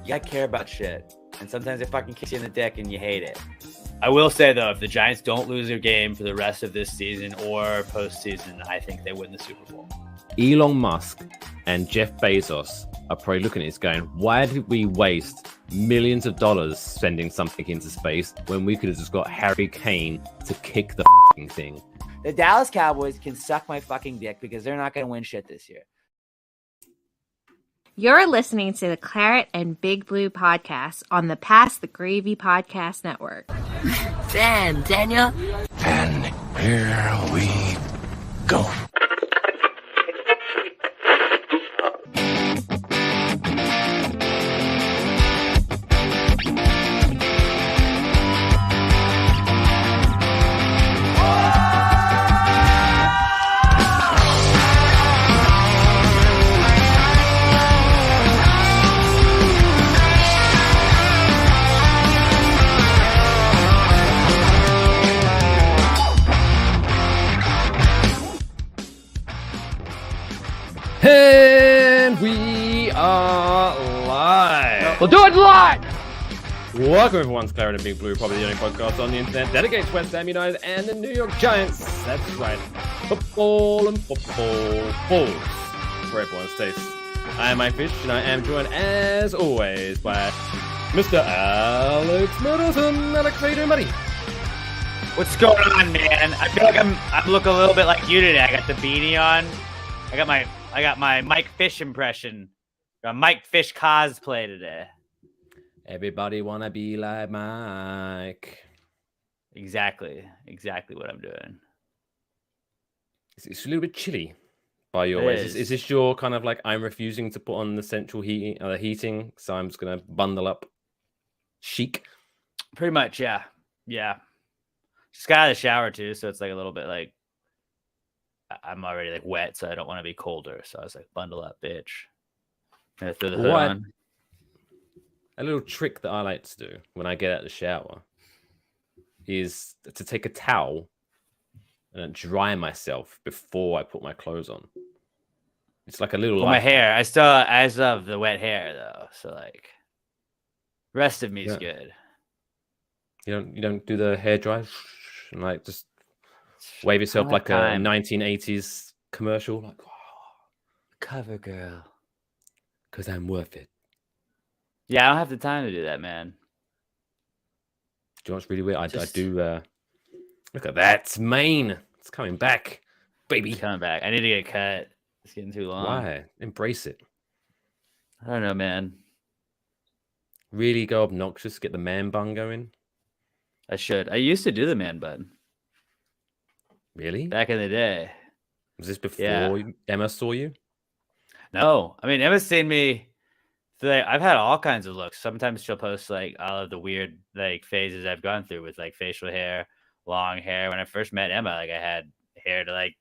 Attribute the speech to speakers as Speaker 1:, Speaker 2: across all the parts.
Speaker 1: You gotta care about shit. And sometimes it fucking kicks you in the dick and you hate it. I will say, though, if the Giants don't lose their game for the rest of this season or postseason, I think they win the Super Bowl.
Speaker 2: Elon Musk and Jeff Bezos are probably looking at this going, why did we waste millions of dollars sending something into space when we could have just got Harry Kane to kick the fucking thing?
Speaker 1: The Dallas Cowboys can suck my fucking dick because they're not going to win shit this year.
Speaker 3: You're listening to the Claret and Big Blue podcast on the Pass the Gravy Podcast Network.
Speaker 4: Damn, Daniel.
Speaker 5: And here we go.
Speaker 2: And we are live.
Speaker 4: We'll do it live.
Speaker 2: Welcome everyone to Claret and Big Blue, probably the only podcast on the internet dedicated to West Ham United and the New York Giants. That's right, football and football balls for everyone's taste. I am Mike Fish, and I am joined as always by Mr. Alex Middleton. Alex, how you doing, buddy?
Speaker 1: What's going on, man? I feel like I look a little bit like you today. I got the beanie on. I got my Mike Fish impression. Got Mike Fish cosplay today.
Speaker 2: Everybody wanna be like Mike.
Speaker 1: Exactly what I'm doing.
Speaker 2: It's a little bit chilly by your ways. Is this your kind of like, I'm refusing to put on the central heating, so I'm just gonna bundle up chic?
Speaker 1: Pretty much, yeah. Just got out of the shower too, so it's like a little bit like I'm already like wet, so I don't want to be colder. So I was like, bundle up, bitch. And I threw the hood on.
Speaker 2: A little trick that I like to do when I get out of the shower is to take a towel and dry myself before I put my clothes on. It's like a little.
Speaker 1: My hair, I still have the wet hair though, so like, rest of me is good. You
Speaker 2: don't do the hair dry and like just wave yourself like a 1980s commercial, like
Speaker 1: cover girl,
Speaker 2: because I'm worth it.
Speaker 1: Yeah, I don't have the time to do that, man.
Speaker 2: Do you know what's really weird? I do. Look at that, it's mane. It's coming back, baby.
Speaker 1: It's coming back. I need to get cut. It's getting too long.
Speaker 2: Why? Embrace it.
Speaker 1: I don't know, man.
Speaker 2: Really go obnoxious. Get the man bun going.
Speaker 1: I should. I used to do the man bun.
Speaker 2: Really?
Speaker 1: Back in the day.
Speaker 2: Was this before Emma saw you?
Speaker 1: No. I mean, Emma's seen me. I've had all kinds of looks. Sometimes she'll post like all of the weird like phases I've gone through with like facial hair, long hair. When I first met Emma, like I had hair to like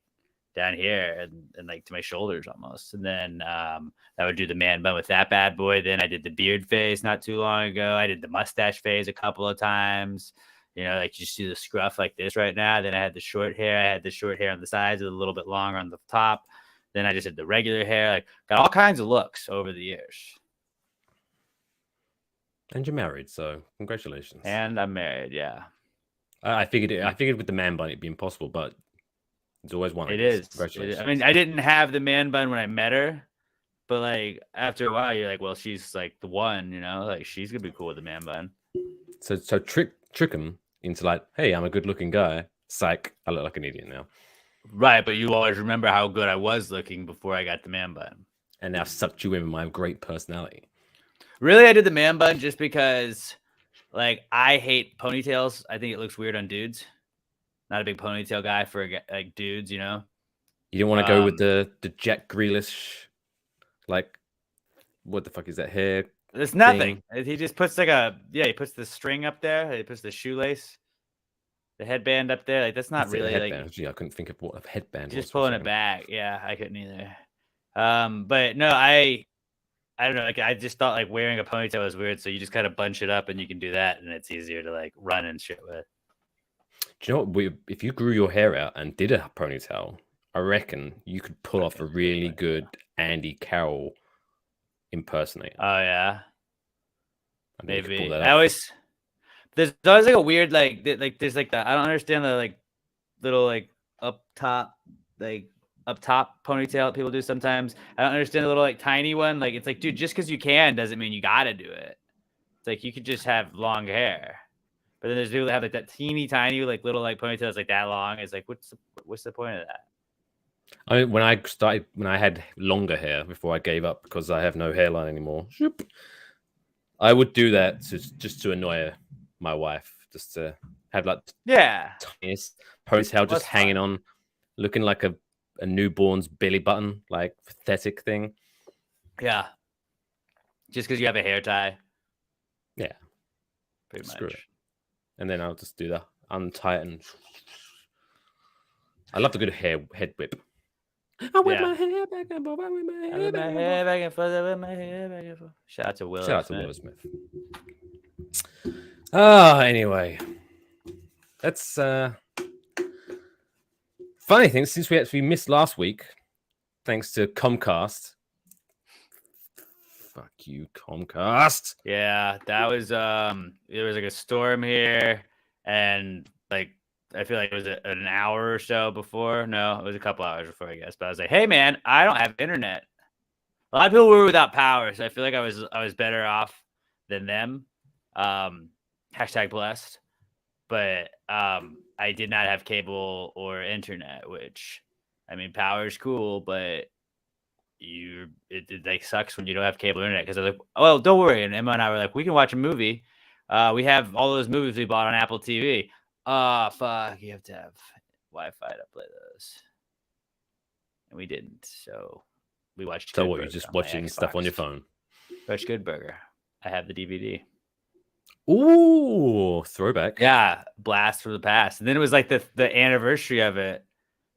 Speaker 1: down here and like to my shoulders almost. And then I would do the man bun with that bad boy. Then I did the beard phase not too long ago. I did the mustache phase a couple of times. You know, like you just do the scruff like this right now. Then I had the short hair. I had the short hair on the sides, a little bit longer on the top. Then I just had the regular hair. Like got all kinds of looks over the years.
Speaker 2: And you're married, so congratulations.
Speaker 1: And I'm married, yeah.
Speaker 2: I figured with the man bun it'd be impossible, but there's always one.
Speaker 1: It is.
Speaker 2: Congratulations.
Speaker 1: I mean, I didn't have the man bun when I met her, but like after a while, you're like, well, she's like the one, you know, like she's gonna be cool with the man bun.
Speaker 2: So trick him into like, hey, I'm a good looking guy. Psych, I look like an idiot now.
Speaker 1: Right, but you always remember how good I was looking before I got the man bun.
Speaker 2: And now sucked you in with my great personality.
Speaker 1: Really, I did the man bun just because, like, I hate ponytails. I think it looks weird on dudes. Not a big ponytail guy for like dudes, you know.
Speaker 2: You don't want to go with the Jack Grealish, like, what the fuck is that hair?
Speaker 1: There's nothing. He just puts he puts the string up there. He puts the shoelace, the headband up there. Like that's not really like.
Speaker 2: Gee, I couldn't think of what a headband.
Speaker 1: Just pulling it back. Yeah, I couldn't either. But no, I don't know. Like I just thought like wearing a ponytail was weird. So you just kind of bunch it up and you can do that, and it's easier to like run and shit with.
Speaker 2: Do you know what? If you grew your hair out and did a ponytail, I reckon you could pull off a really good Andy Carroll impersonator.
Speaker 1: Oh yeah.
Speaker 2: I think you could pull
Speaker 1: Maybe
Speaker 2: that
Speaker 1: I
Speaker 2: off.
Speaker 1: always there's always like a weird like there's like the I don't understand the like little like up top ponytail that people do sometimes. I don't understand the little like tiny one. Like it's like, dude, just because you can doesn't mean you gotta do it. It's like you could just have long hair. But then there's people that have like that teeny tiny like little like ponytails like that long. It's like what's the point of that?
Speaker 2: I mean, when I had longer hair before I gave up because I have no hairline anymore, I would do that just to annoy my wife, just to have like
Speaker 1: Yeah.
Speaker 2: tiniest ponytail just
Speaker 1: That's
Speaker 2: hanging
Speaker 1: fine.
Speaker 2: on, looking like a newborn's belly button, like pathetic thing.
Speaker 1: Yeah. Just because you have a hair tie.
Speaker 2: Yeah,
Speaker 1: Pretty
Speaker 2: screw
Speaker 1: much.
Speaker 2: it. And then I'll just do the untighten. I love the good head whip. I whip my hair back and forth. I whip my hair back and forth.
Speaker 1: I whip my hair back and forth. Shout out to Will.
Speaker 2: Shout out to Will Smith. Anyway, that's funny thing. Since we missed last week, thanks to Comcast. Fuck you, Comcast.
Speaker 1: Yeah, that was there was like a storm here, and like I feel like it was an hour or so before. No, it was a couple hours before, I guess. But I was like, hey man, I don't have internet. A lot of people were without power, so I feel like I was better off than them. Hashtag blessed. But I did not have cable or internet, which I mean, power is cool, but it like sucks when you don't have cable internet, because I was like, well, don't worry. And Emma and I were like, we can watch a movie. We have all those movies we bought on Apple TV. Fuck, you have to have Wi-Fi to play those. And we didn't, so we watched
Speaker 2: So
Speaker 1: Good
Speaker 2: what,
Speaker 1: Burger
Speaker 2: you're just
Speaker 1: on my
Speaker 2: watching stuff on your
Speaker 1: Xbox.
Speaker 2: phone?
Speaker 1: Watch Good Burger. I have the DVD.
Speaker 2: Ooh, throwback.
Speaker 1: Yeah, blast from the past. And then it was like the anniversary of it.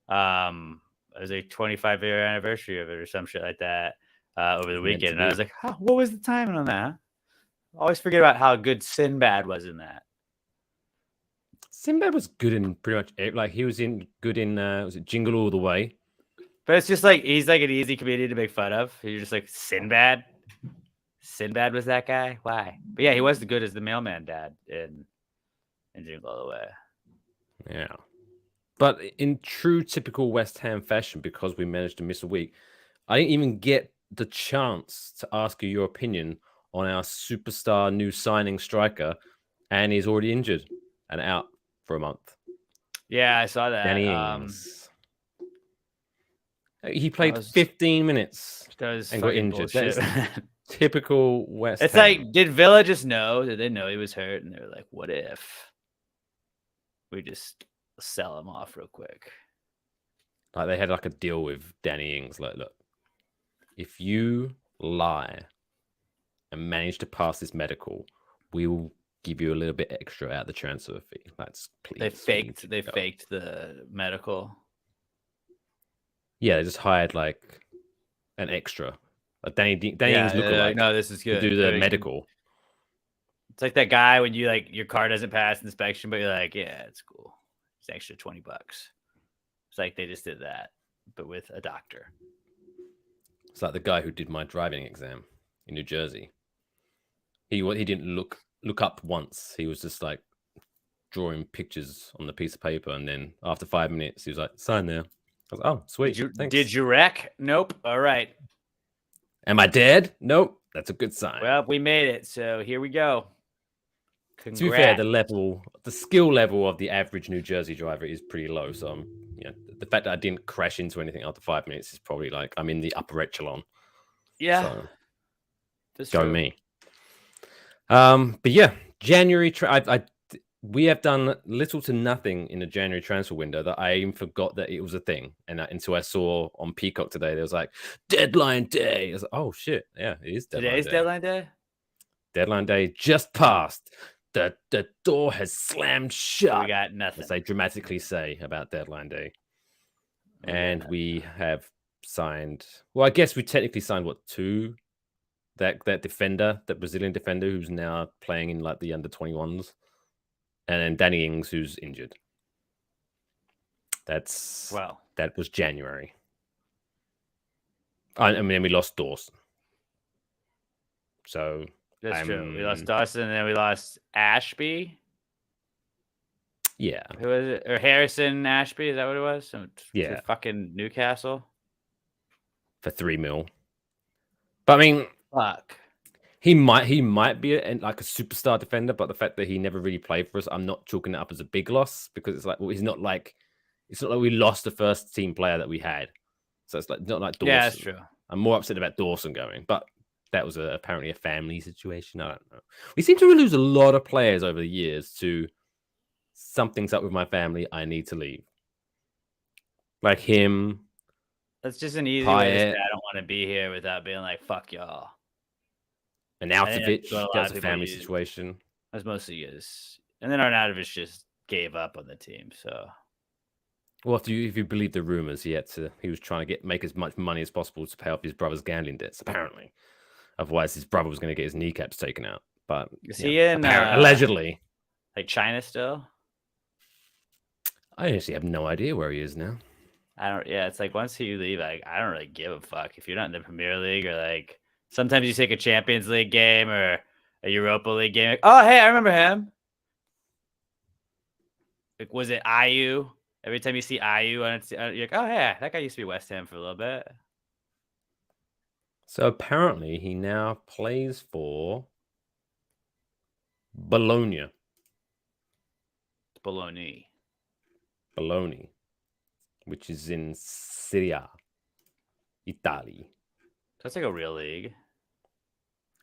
Speaker 1: It was a 25-year anniversary of it or some shit like that over the weekend. And I was like, huh, what was the timing on that? I always forget about how good Sinbad was in that.
Speaker 2: Sinbad was good in pretty much like he was good in was it Jingle All the Way?
Speaker 1: But it's just like he's like an easy comedian to make fun of. You're just like, Sinbad? Sinbad was that guy? Why? But yeah, he was good as the mailman dad in Jingle All the Way.
Speaker 2: Yeah. But in true typical West Ham fashion, because we managed to miss a week, I didn't even get the chance to ask you your opinion on our superstar new signing striker, and he's already injured and out for a month.
Speaker 1: Yeah, I saw that.
Speaker 2: Danny Ings. He played 15 minutes and got injured. That is typical West
Speaker 1: It's
Speaker 2: Ham.
Speaker 1: like, did Villa just know? Did they know he was hurt? And they were like, what if we just sell him off real quick?
Speaker 2: Like they had like a deal with Danny Ings. Like, look, if you lie and manage to pass this medical, we will give you a little bit extra out of the transfer fee. Let's please.
Speaker 1: They faked the medical.
Speaker 2: Yeah, they just hired like an extra. Like Danny Ings looking like,
Speaker 1: no, this is good.
Speaker 2: To do the medical.
Speaker 1: It's like that guy when you like your car doesn't pass inspection, but you're like, yeah, it's cool. It's an extra $20. It's like they just did that, but with a doctor.
Speaker 2: It's like the guy who did my driving exam in New Jersey. He didn't look up once. He was just like drawing pictures on the piece of paper, and then after 5 minutes, he was like, sign there. I was like, oh, sweet.
Speaker 1: Did you wreck? Nope. All right.
Speaker 2: Am I dead? Nope. That's a good sign.
Speaker 1: Well, we made it. So here we go. Congrats.
Speaker 2: To be fair, the skill level of the average New Jersey driver is pretty low. So, the fact that I didn't crash into anything after 5 minutes is probably like I'm in the upper echelon.
Speaker 1: Yeah.
Speaker 2: So,
Speaker 1: that's
Speaker 2: go
Speaker 1: true.
Speaker 2: me. But yeah, January. We have done little to nothing in the January transfer window that I even forgot that it was a thing. And until I saw on Peacock today, there was like deadline day. I was like, oh shit, yeah, it is deadline
Speaker 1: Today's
Speaker 2: day.
Speaker 1: deadline day.
Speaker 2: Deadline day just passed. The door has slammed shut.
Speaker 1: We got nothing.
Speaker 2: As they dramatically say about deadline day. And we have signed. Well, I guess we technically signed two. That defender, that Brazilian defender, who's now playing in like the under-21s. And then Danny Ings, who's injured. That was January. I mean, we lost Dawson. So
Speaker 1: That's true. We lost Dawson, and then we lost Ashby.
Speaker 2: Yeah.
Speaker 1: Who was it? Or Harrison Ashby? Is that what it was?
Speaker 2: Yeah.
Speaker 1: To fucking Newcastle.
Speaker 2: For $3 million. But I mean,
Speaker 1: Fuck.
Speaker 2: he might be like a superstar defender, but the fact that he never really played for us, I'm not chalking it up as a big loss because it's like, well, it's not like we lost the first team player that we had. So it's like not like Dawson.
Speaker 1: Yeah, that's true.
Speaker 2: I'm more upset about Dawson going, but that was apparently a family situation. I don't know. We seem to lose a lot of players over the years to something's up with my family. I need to leave. Like him.
Speaker 1: That's just an easy way to say I don't want to be here without being like, fuck y'all.
Speaker 2: And Arnautovic, that's a family situation.
Speaker 1: That's mostly is. And then Arnautovic just gave up on the team, so.
Speaker 2: Well, if you believe the rumors, he was trying to make as much money as possible to pay off his brother's gambling debts, apparently. Otherwise, his brother was going to get his kneecaps taken out. But
Speaker 1: is he in
Speaker 2: allegedly,
Speaker 1: like China still?
Speaker 2: I actually have no idea where he is now.
Speaker 1: Yeah, it's like once you leave, like I don't really give a fuck if you're not in the Premier League or like sometimes you take a Champions League game or a Europa League game. Like, oh, hey, I remember him. Like, was it Ayew? Every time you see Ayew on it, you're like, oh yeah, that guy used to be West Ham for a little bit.
Speaker 2: So apparently, he now plays for Bologna.
Speaker 1: Bologna,
Speaker 2: which is in Serie A, Italy.
Speaker 1: That's like a real league.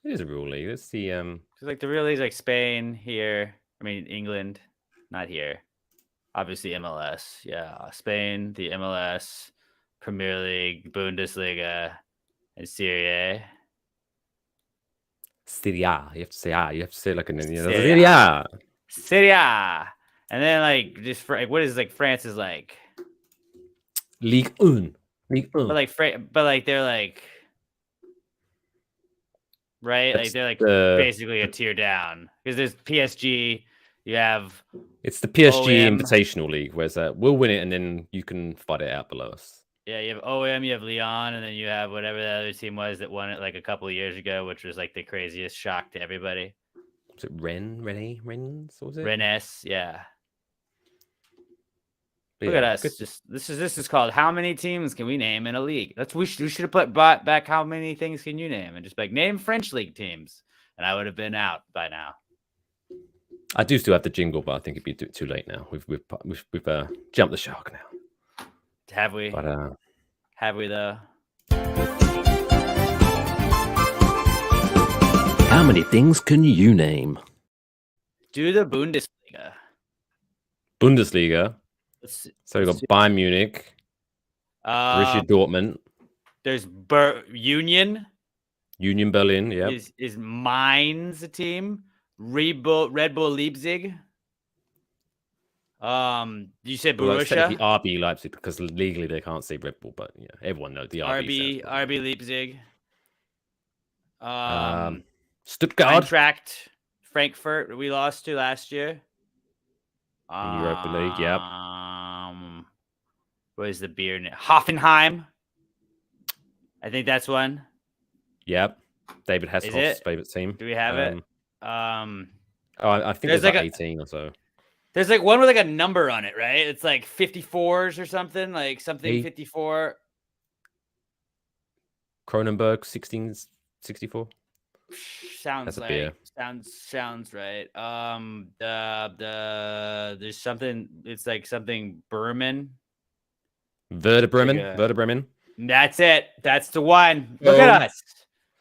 Speaker 2: It is a real league. Let's see.
Speaker 1: It's like the real leagues like Spain here. I mean England, not here. Obviously MLS. Yeah, Spain, the MLS, Premier League, Bundesliga, and Serie A.
Speaker 2: Serie A. You have to say A. You have to say like an
Speaker 1: Serie A. Serie A. And then like just what is like France is like
Speaker 2: Ligue 1.
Speaker 1: But like they're like right, like they're like basically a tier down because there's PSG. You have
Speaker 2: it's the PSG Invitational League, whereas we'll win it and then you can fight it out below us.
Speaker 1: Yeah, you have OM, you have Lyon, and then you have whatever the other team was that won it like a couple of years ago, which was like the craziest shock to everybody.
Speaker 2: Was it Rennes? What was it?
Speaker 1: Rennes, yeah.
Speaker 2: Look
Speaker 1: at us. Just this is called how many teams can we name in a league? We should have put back how many things can you name and just like name French league teams, and I would have been out by now.
Speaker 2: I do still have the jingle, but I think it'd be too late now. We've jumped the shark now.
Speaker 1: Have we?
Speaker 2: But
Speaker 1: have we though?
Speaker 5: How many things can you name?
Speaker 1: Do the Bundesliga.
Speaker 2: So we've got Bayern Munich, Borussia Dortmund.
Speaker 1: There's Union
Speaker 2: Berlin. Yeah.
Speaker 1: Is Mainz a team? Red Bull Leipzig. You said Borussia?
Speaker 2: RB Leipzig because legally they can't say Red Bull, but yeah, everyone knows the RB.
Speaker 1: RB Leipzig.
Speaker 2: Stuttgart.
Speaker 1: Eintracht Frankfurt. We lost to last year.
Speaker 2: In Europa League, yep.
Speaker 1: What is the beer name? Hoffenheim. I think that's one.
Speaker 2: Yep. David Hasselhoff's favorite team.
Speaker 1: Do we have it?
Speaker 2: I think there's like 18 or so.
Speaker 1: There's like one with like a number on it, right? It's like 54s or something, like something 54.
Speaker 2: Kronenberg 1664.
Speaker 1: Sounds right. There's something. It's like something Berman.
Speaker 2: Werder Bremen.
Speaker 1: That's it. That's the one. Look at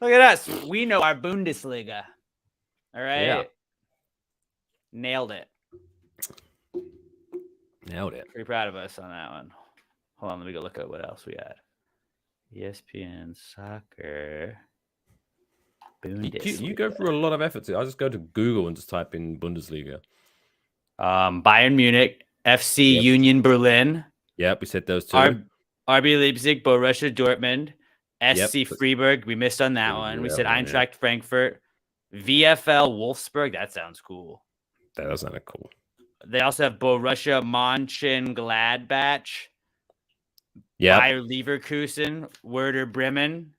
Speaker 1: us. We know our Bundesliga. All right.
Speaker 2: Yeah.
Speaker 1: Nailed it. Pretty proud of us on that one. Hold on, let me go look at what else we had. ESPN Soccer.
Speaker 2: You go through a lot of effort. I just go to Google and just type in Bundesliga.
Speaker 1: Bayern Munich, FC Union Berlin.
Speaker 2: Yep, we said those two.
Speaker 1: RB Leipzig, Borussia Dortmund, SC Freiburg. We missed on that one. We said Eintracht Frankfurt, VfL Wolfsburg. That sounds cool.
Speaker 2: That does sound cool.
Speaker 1: They also have Borussia Mönchengladbach.
Speaker 2: Yeah.
Speaker 1: Bayer Leverkusen, Werder Bremen,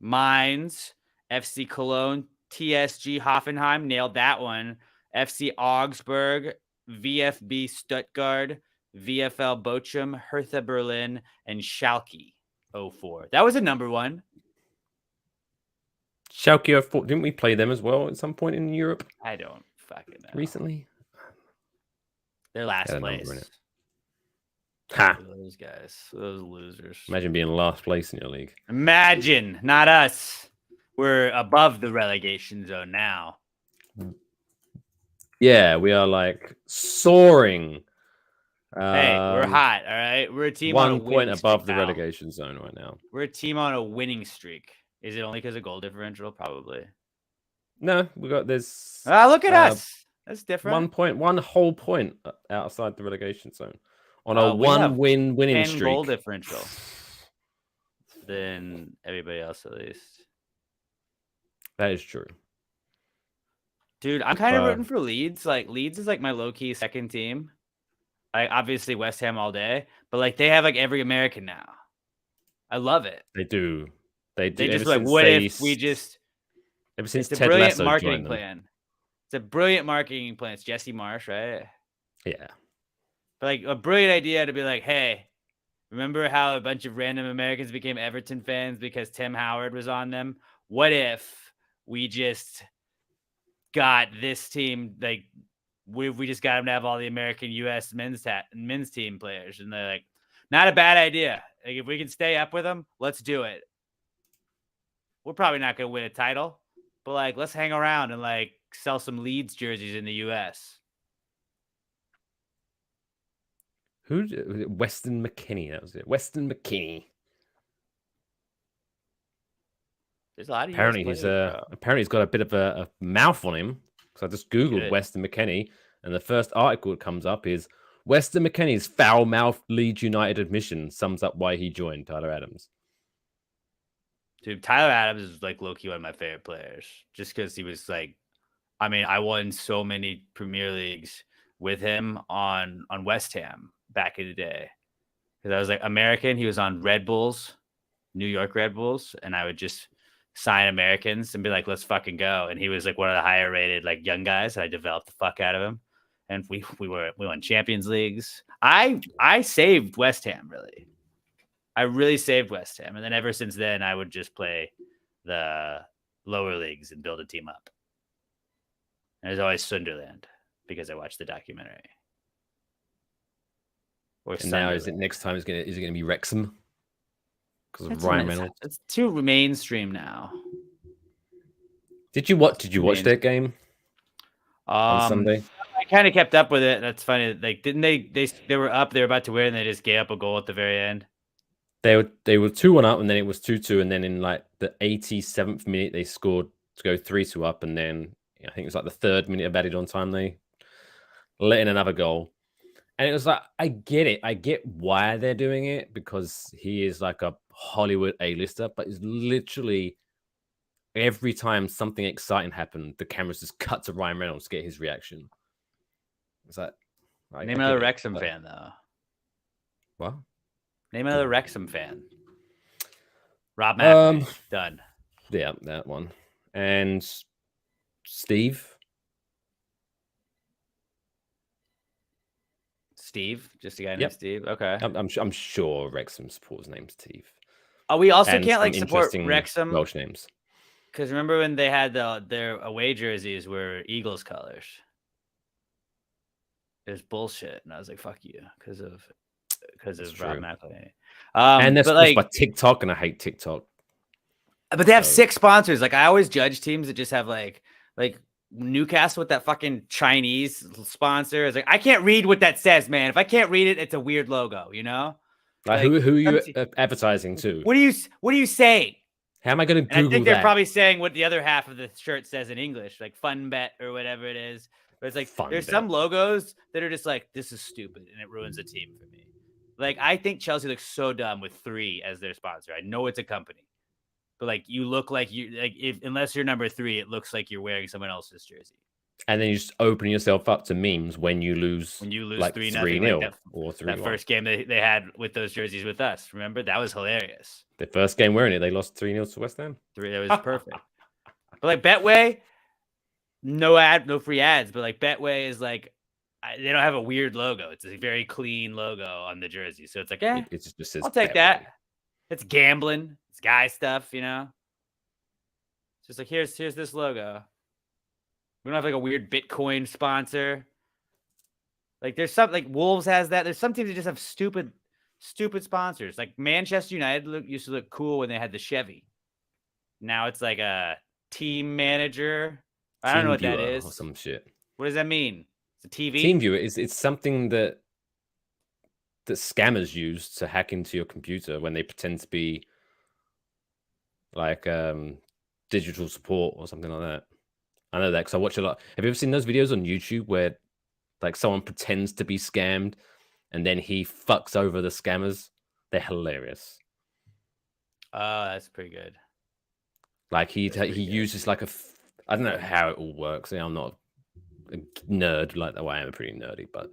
Speaker 1: Mainz, FC Cologne, TSG Hoffenheim, nailed that one. FC Augsburg, VfB Stuttgart, VfL Bochum, Hertha Berlin, and Schalke 04. That was a number one.
Speaker 2: Schalke 04, didn't we play them as well at some point in Europe
Speaker 1: I don't fucking know.
Speaker 2: recently?
Speaker 1: They're last
Speaker 2: Had a number in
Speaker 1: place.
Speaker 2: it. Ha!
Speaker 1: Those guys, those losers.
Speaker 2: Imagine being last place in your league.
Speaker 1: Imagine, not us. We're above the relegation zone now.
Speaker 2: Yeah, we are like soaring.
Speaker 1: Hey, we're hot, all right? We're a team on a
Speaker 2: 1 point
Speaker 1: winning
Speaker 2: above
Speaker 1: streak
Speaker 2: the
Speaker 1: now.
Speaker 2: relegation zone right now.
Speaker 1: We're a team on a winning streak. Is it only because of goal differential? Probably.
Speaker 2: No, we got this
Speaker 1: Look at us. That's different.
Speaker 2: 1 whole point outside the relegation zone on a
Speaker 1: We have
Speaker 2: winning
Speaker 1: 10
Speaker 2: streak.
Speaker 1: goal differential than everybody else, at least.
Speaker 2: That is true.
Speaker 1: Dude, I'm kind of rooting for Leeds. Like, Leeds is like my low-key second team. Like, obviously West Ham all day, but like they have like every American now. I love it.
Speaker 2: They do. They do.
Speaker 1: They just
Speaker 2: Ever
Speaker 1: like,
Speaker 2: since
Speaker 1: what
Speaker 2: they
Speaker 1: if we just?
Speaker 2: Ever since
Speaker 1: It's a
Speaker 2: Ted
Speaker 1: brilliant
Speaker 2: Lasso
Speaker 1: marketing
Speaker 2: joined them.
Speaker 1: plan. It's a brilliant marketing plan. It's Jesse Marsh, right?
Speaker 2: Yeah.
Speaker 1: But like a brilliant idea to be like, hey, remember how a bunch of random Americans became Everton fans because Tim Howard was on them? What if we just got this team, like we just got them to have all the American U.S. men's team players, and they're like, not a bad idea. Like if we can stay up with them, let's do it. We're probably not going to win a title, but like let's hang around and like sell some Leeds jerseys in the U.S.
Speaker 2: Weston McKennie? That was it. Weston McKennie.
Speaker 1: There's a lot of
Speaker 2: Apparently
Speaker 1: US players,
Speaker 2: apparently he's got a bit of a mouth on him. So I just googled
Speaker 1: Good.
Speaker 2: Weston McKennie, and the first article that comes up is Weston McKennie's foul-mouthed Leeds United admission sums up why he joined Tyler Adams.
Speaker 1: Dude, Tyler Adams is like low-key one of my favorite players, just because he was like, I mean, I won so many Premier Leagues with him on West Ham back in the day. Because I was like American, he was on Red Bulls, New York Red Bulls, and I would just sign Americans and be like, let's fucking go. And he was like one of the higher rated like young guys. I developed the fuck out of him. And we won Champions Leagues. I saved West Ham, really. I really saved West Ham. And then ever since then, I would just play the lower leagues and build a team up. And there's always Sunderland because I watched the documentary. Or
Speaker 2: And now is it next time is it gonna be Wrexham? Because of Ryan Reynolds.
Speaker 1: It's too mainstream now.
Speaker 2: Did you watch that game on Sunday?
Speaker 1: I kind of kept up with it. That's funny. Like, didn't they were up, they were about to win, and they just gave up a goal at the very end.
Speaker 2: They were 2-1 up, and then it was 2-2, and then in like the 87th minute they scored to go 3-2 up, and then I think it was like the 3rd minute of added on time they let in another goal. And it was like, I get it. I get why they're doing it, because he is like a Hollywood A-lister, but it's literally every time something exciting happened, the cameras just cut to Ryan Reynolds to get his reaction. It's like,
Speaker 1: name another Wrexham fan, though.
Speaker 2: What?
Speaker 1: Name another Wrexham fan. Rob McElhenney. Done.
Speaker 2: Yeah, that one. And Steve.
Speaker 1: Steve, just a guy named Steve. Okay.
Speaker 2: I'm sure Wrexham supporters named Steve.
Speaker 1: We also
Speaker 2: And
Speaker 1: can't like
Speaker 2: some
Speaker 1: support
Speaker 2: interesting
Speaker 1: Wrexham
Speaker 2: Welsh names.
Speaker 1: because remember when they had their away jerseys were Eagles colors. It was bullshit, and I was like, "Fuck you," because of Rob McElhenney.
Speaker 2: And that's
Speaker 1: but like,
Speaker 2: by TikTok, and I hate TikTok.
Speaker 1: But they have 6 sponsors. Like I always judge teams that just have like Newcastle with that fucking Chinese sponsor. It's like I can't read what that says, man. If I can't read it, it's a weird logo, you know?
Speaker 2: Like who are you advertising to?
Speaker 1: What are you saying?
Speaker 2: How am I going to
Speaker 1: And
Speaker 2: Google
Speaker 1: I think they're
Speaker 2: that?
Speaker 1: probably saying what the other half of the shirt says in English, like Fun Bet or whatever it is. But it's like there's some logos that are just like, this is stupid, and it ruins the team for me. Like I think Chelsea looks so dumb with 3 as their sponsor. I know it's a company, but like you look like unless you're number 3, it looks like you're wearing someone else's jersey.
Speaker 2: And then you just open yourself up to memes when you lose like
Speaker 1: 3-0
Speaker 2: like or 3-1.
Speaker 1: That first game they had with those jerseys with us. Remember? That was hilarious.
Speaker 2: The first game wearing it, they lost 3-0 to West Ham.
Speaker 1: That was perfect. But like Betway, no free ads. But like Betway is like they don't have a weird logo. It's a very clean logo on the jersey. So it's like,
Speaker 2: It just says
Speaker 1: I'll take
Speaker 2: Betway.
Speaker 1: that. It's gambling. It's guy stuff, you know. It's just like here's this logo. We don't have like a weird Bitcoin sponsor. Like there's some like Wolves has that. There's some teams that just have stupid sponsors. Like Manchester United used to look cool when they had the Chevy. Now it's like a team manager. I don't know what that is.
Speaker 2: Or some shit.
Speaker 1: What does that mean? It's a TV.
Speaker 2: Team viewer it's something that scammers use to hack into your computer when they pretend to be like digital support or something like that. I know that because I watch a lot. Have you ever seen those videos on YouTube where like someone pretends to be scammed and then he fucks over the scammers? They're hilarious.
Speaker 1: Oh, that's pretty good.
Speaker 2: Like he uses like I don't know how it all works. I'm not a nerd like that way. I am pretty nerdy, but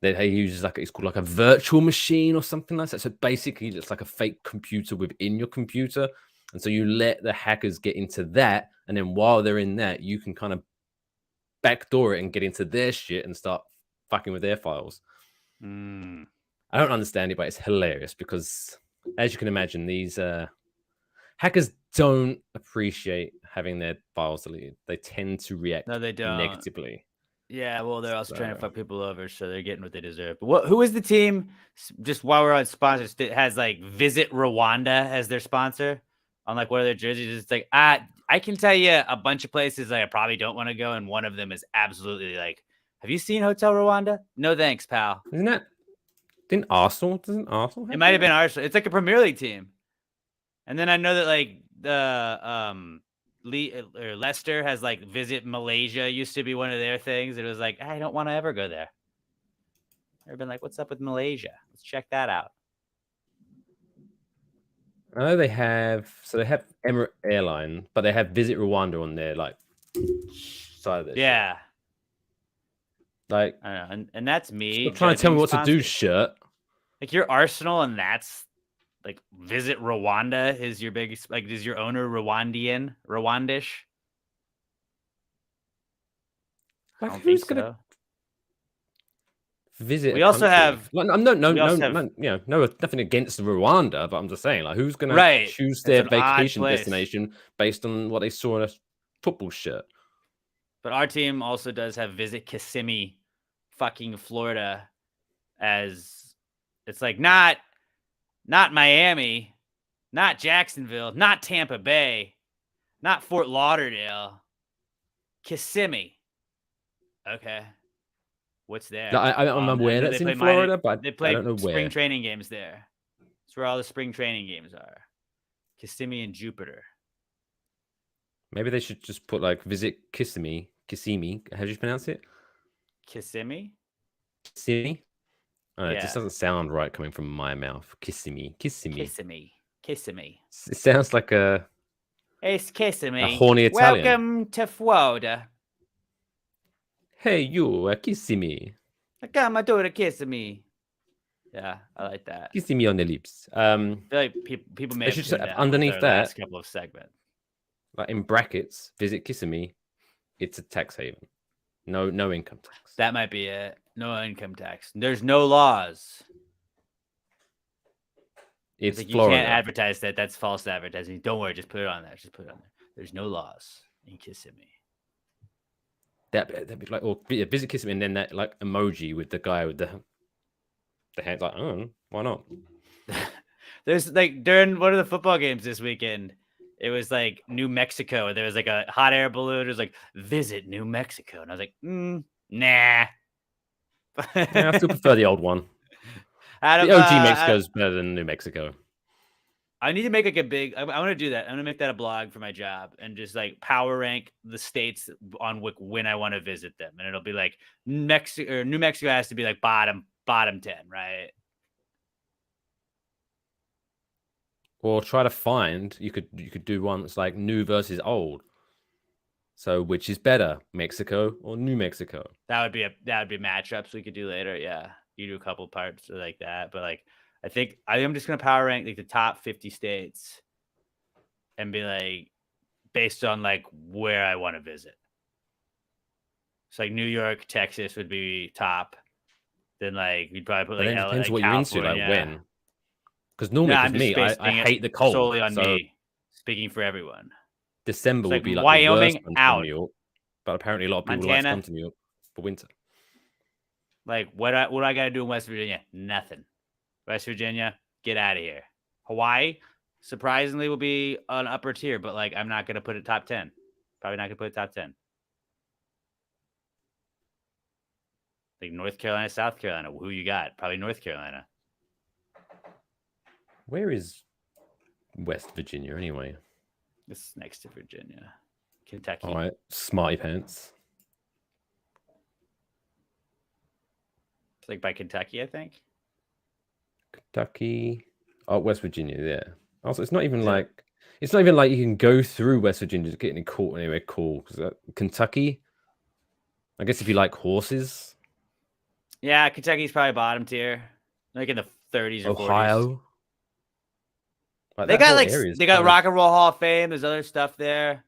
Speaker 2: he uses like it's called like a virtual machine or something like that. So basically, it's like a fake computer within your computer, and so you let the hackers get into that, and then while they're in that, you can kind of backdoor it and get into their shit and start fucking with their files. I don't understand it, but it's hilarious because, as you can imagine, these hackers don't appreciate having their files deleted. They tend to react negatively.
Speaker 1: Yeah, well, they're also trying to fuck people over, so they're getting what they deserve. But who is the team, just while we're on sponsors, that has like Visit Rwanda as their sponsor on like one of their jerseys? It's like, I can tell you a bunch of places that I probably don't want to go, and one of them is absolutely like, have you seen Hotel Rwanda? No thanks, pal.
Speaker 2: Doesn't Arsenal
Speaker 1: it might have been Arsenal. It's like a Premier League team. And then I know that like the Leicester has like Visit Malaysia used to be one of their things. It was like, I don't want to ever go there. I've been like, what's up with Malaysia? Let's check that out.
Speaker 2: I know they have Emirates Airline, but they have Visit Rwanda on their like side of their
Speaker 1: shit.
Speaker 2: Like
Speaker 1: I don't know, and that's me.
Speaker 2: Stop trying to tell me what to do, shirt.
Speaker 1: Like you're Arsenal, and that's like Visit Rwanda is your biggest. Like, is your owner Rwandish?
Speaker 2: Like, who's gonna visit?
Speaker 1: We also have.
Speaker 2: Like, no, nothing against Rwanda, but I'm just saying, like, who's gonna choose their vacation destination based on what they saw in a football shirt?
Speaker 1: But our team also does have Visit Kissimmee, fucking Florida, as it's like not Miami, not Jacksonville, not Tampa Bay, not Fort Lauderdale, Kissimmee. Okay. What's there?
Speaker 2: No, I'm aware that's in Florida, but
Speaker 1: they play
Speaker 2: I don't know where.
Speaker 1: Spring training games there. That's where all the spring training games are. Kissimmee and Jupiter.
Speaker 2: Maybe they should just put like Visit Kissimmee. How do you pronounce it?
Speaker 1: Kissimmee?
Speaker 2: Kissimmee? It just doesn't sound right coming from my mouth. Kissimmee.
Speaker 1: Kissimmee.
Speaker 2: It sounds like
Speaker 1: It's Kissimmee.
Speaker 2: A horny Italian.
Speaker 1: Welcome to Florida.
Speaker 2: Hey, you, Kissimmee.
Speaker 1: Come to the Kissimmee. Yeah, I like that.
Speaker 2: Kissimmee on the lips.
Speaker 1: I feel like people may have
Speaker 2: underneath that
Speaker 1: last couple of segments.
Speaker 2: Like in brackets, Visit Kissimmee. It's a tax haven. No income tax.
Speaker 1: That might be it. No income tax. There's no laws.
Speaker 2: It's
Speaker 1: like
Speaker 2: Florida.
Speaker 1: You can't advertise that. That's false advertising. Don't worry. Just put it on there. There's no laws in Kissimmee.
Speaker 2: That'd be like, or Visit Kissimmee, and then that like emoji with the guy with the hands. Like, oh, why not?
Speaker 1: There's like during one of the football games this weekend, it was like New Mexico. There was like a hot air balloon. It was like, visit New Mexico. And I was like, nah.
Speaker 2: Yeah, I still prefer the old one. The OG Mexico is better than New Mexico.
Speaker 1: I need to make like a big. I want to do that. I'm gonna make that a blog for my job and just like power rank the states on when I want to visit them, and it'll be like New Mexico has to be like bottom 10, right?
Speaker 2: Or try to find. You could do one that's like new versus old. So which is better, Mexico or New Mexico?
Speaker 1: That would be matchups we could do later. Yeah, you do a couple parts like that, but like. I'm just gonna power rank like the top 50 states and be like based on like where I want to visit. So like New York, Texas would be top. Then like we'd probably put
Speaker 2: But
Speaker 1: like
Speaker 2: then it depends
Speaker 1: like
Speaker 2: what you're into, like
Speaker 1: California.
Speaker 2: when. Because normally,
Speaker 1: No,
Speaker 2: because
Speaker 1: I'm just
Speaker 2: me, I
Speaker 1: basing it
Speaker 2: hate the cold.
Speaker 1: solely on
Speaker 2: So
Speaker 1: me, speaking for everyone.
Speaker 2: December
Speaker 1: It's
Speaker 2: would
Speaker 1: like
Speaker 2: be like the worst
Speaker 1: Wyoming
Speaker 2: month in
Speaker 1: out,
Speaker 2: New York. But apparently a lot of people like to come
Speaker 1: Montana.
Speaker 2: to New York for winter.
Speaker 1: Like what do I got to do in West Virginia? Nothing. West Virginia, get out of here. Hawaii, surprisingly, will be an upper tier, but like I'm not gonna put it top 10. Probably not gonna put it top 10. Like North Carolina, South Carolina. Who you got? Probably North Carolina.
Speaker 2: Where is West Virginia anyway?
Speaker 1: This is next to Virginia. Kentucky.
Speaker 2: All right, smarty pants.
Speaker 1: It's like by Kentucky, I think.
Speaker 2: Kentucky. Oh, West Virginia, yeah. Also, it's not even
Speaker 1: Is it-
Speaker 2: like you can go through West Virginia to get any cool anywhere cool. Because Kentucky, I guess if you like horses.
Speaker 1: Yeah, Kentucky's probably bottom tier. Like in the 30s or 40s.
Speaker 2: Ohio. Like,
Speaker 1: They
Speaker 2: that
Speaker 1: got
Speaker 2: whole
Speaker 1: like
Speaker 2: area is
Speaker 1: they got
Speaker 2: kind of-
Speaker 1: Rock and Roll Hall of Fame. There's other stuff there.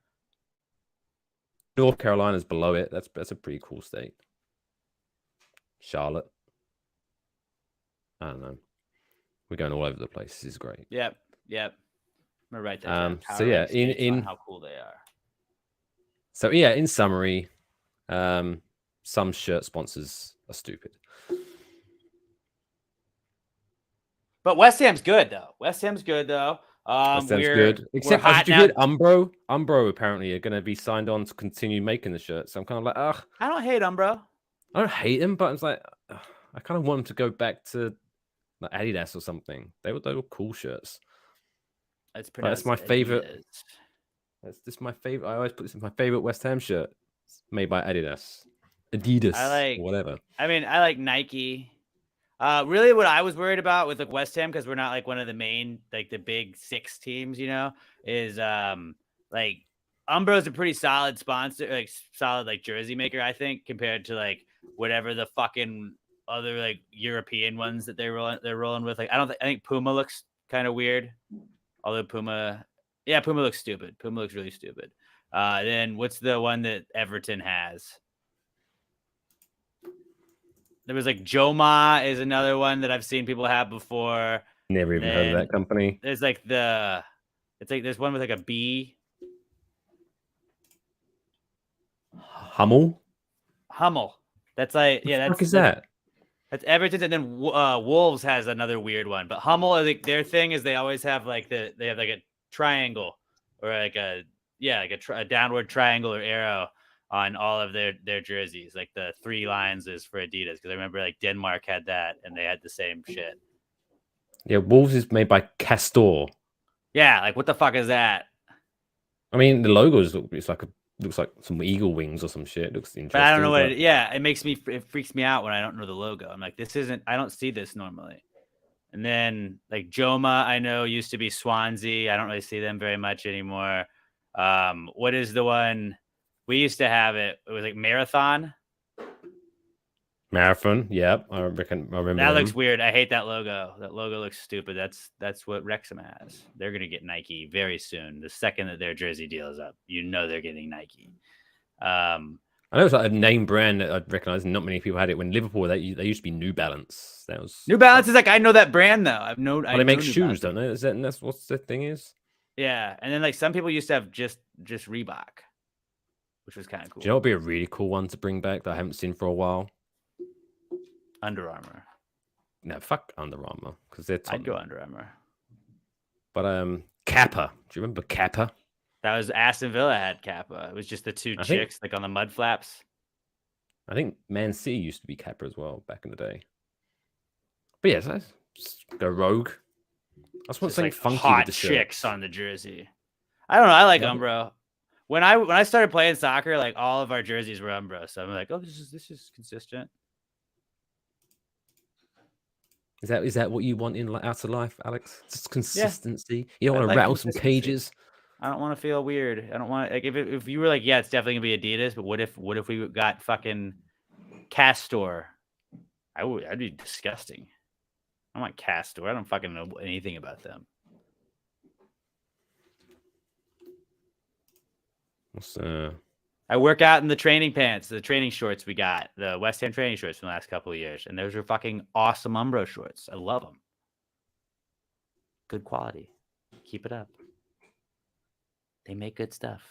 Speaker 2: North Carolina's below it. That's a pretty cool state. Charlotte. I don't know. We're going all over the place. This is great.
Speaker 1: Yep. I'm gonna write that down.
Speaker 2: So yeah,
Speaker 1: Power rank states on
Speaker 2: in
Speaker 1: how cool they are.
Speaker 2: So yeah, in summary, some shirt sponsors are stupid.
Speaker 1: But West Ham's good though. West Ham's good.
Speaker 2: That sounds good. Except,
Speaker 1: hot
Speaker 2: did you
Speaker 1: now.
Speaker 2: hear Umbro? Umbro apparently are going to be signed on to continue making the shirts. So I'm kind of like, ugh.
Speaker 1: I don't hate Umbro.
Speaker 2: I don't hate them, but it's like, ugh, I kind of want them to go back to like Adidas or something. They were cool shirts.
Speaker 1: That's
Speaker 2: my favorite. That's just my favorite. I always put this in my favorite West Ham shirt. It's made by Adidas. Or whatever.
Speaker 1: I mean, I like Nike. Really, what I was worried about with like West Ham, because we're not like one of the main, like the big 6 teams, is like Umbro's a pretty solid sponsor, like solid like jersey maker, I think, compared to like whatever the fucking other like European ones that they're rolling with. Like I think Puma looks kind of weird. Although Puma looks stupid. Puma looks really stupid. Then what's the one that Everton has? There was like Joma is another one that I've seen people have before.
Speaker 2: Never even heard of that company.
Speaker 1: There's like there's one with like a B.
Speaker 2: Hummel.
Speaker 1: That's like, yeah,
Speaker 2: What is that?
Speaker 1: That's Everton, and then Wolves has another weird one. But Hummel, I think their thing is they always have like they have like a triangle or like a downward triangle or arrow on all of their jerseys. Like the 3 lines is for Adidas, because I remember like Denmark had that and they had the same shit.
Speaker 2: Yeah, Wolves is made by Castor.
Speaker 1: Yeah, like what the fuck is that?
Speaker 2: I mean, the logo looks like some eagle wings or some shit. It looks interesting.
Speaker 1: But I don't know what. It freaks me out when I don't know the logo. I'm like, I don't see this normally. And then like Joma, I know used to be Swansea. I don't really see them very much anymore. What is the one we used to have? It was like Marathon.
Speaker 2: Marathon, yeah, I remember.
Speaker 1: That looks weird. I hate that logo. That logo looks stupid. That's what Wrexham has. They're gonna get Nike very soon. The second that their jersey deal is up, they're getting Nike.
Speaker 2: I know it's like a name brand that I'd recognize. Not many people had it. When Liverpool, they used to be New Balance. That was
Speaker 1: New Balance is like, I know that brand though.
Speaker 2: They make shoes, don't they? That's what the thing is.
Speaker 1: Yeah, and then like some people used to have just Reebok, which was kind of cool.
Speaker 2: Do you know what would be a really cool one to bring back that I haven't seen for a while?
Speaker 1: Under Armour.
Speaker 2: No, fuck Under Armour, because they're.
Speaker 1: I'd go Under Armour.
Speaker 2: But Kappa. Do you remember Kappa?
Speaker 1: That was Aston Villa had Kappa. It was just the 2 chicks like on the mud flaps.
Speaker 2: I think Man City used to be Kappa as well back in the day. But yes, I go rogue. I just want something
Speaker 1: like
Speaker 2: funky
Speaker 1: hot
Speaker 2: with the
Speaker 1: chicks
Speaker 2: shirts.
Speaker 1: on the jersey. I don't know. I like Umbro. When I started playing soccer, like all of our jerseys were Umbro, so I'm like, oh, this is consistent.
Speaker 2: Is that what you want in outer life, Alex? Just consistency. Yeah. You don't want to
Speaker 1: like
Speaker 2: rattle some cages.
Speaker 1: I don't want to feel weird. I don't want like if you were like, yeah, it's definitely gonna be Adidas, but what if we got fucking Castor? I'd be disgusting. I want Castor. I don't fucking know anything about them. I work out in the training pants, the training shorts we got, the West Ham training shorts from the last couple of years. And those are fucking awesome Umbro shorts. I love them. Good quality. Keep it up. They make good stuff.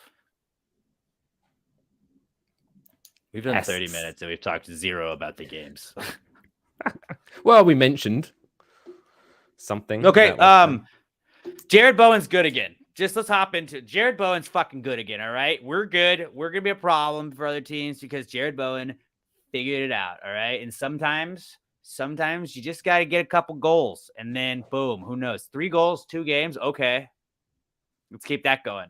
Speaker 1: We've done 30 minutes and we've talked zero about the games.
Speaker 2: Well, we mentioned something.
Speaker 1: Okay. Jared Bowen's good again. Let's hop into it. Jared Bowen's fucking good again. All right. We're good. We're going to be a problem for other teams because Jared Bowen figured it out. All right. And sometimes you just got to get a couple goals and then boom, who knows? 3 goals, 2 games. Okay. Let's keep that going.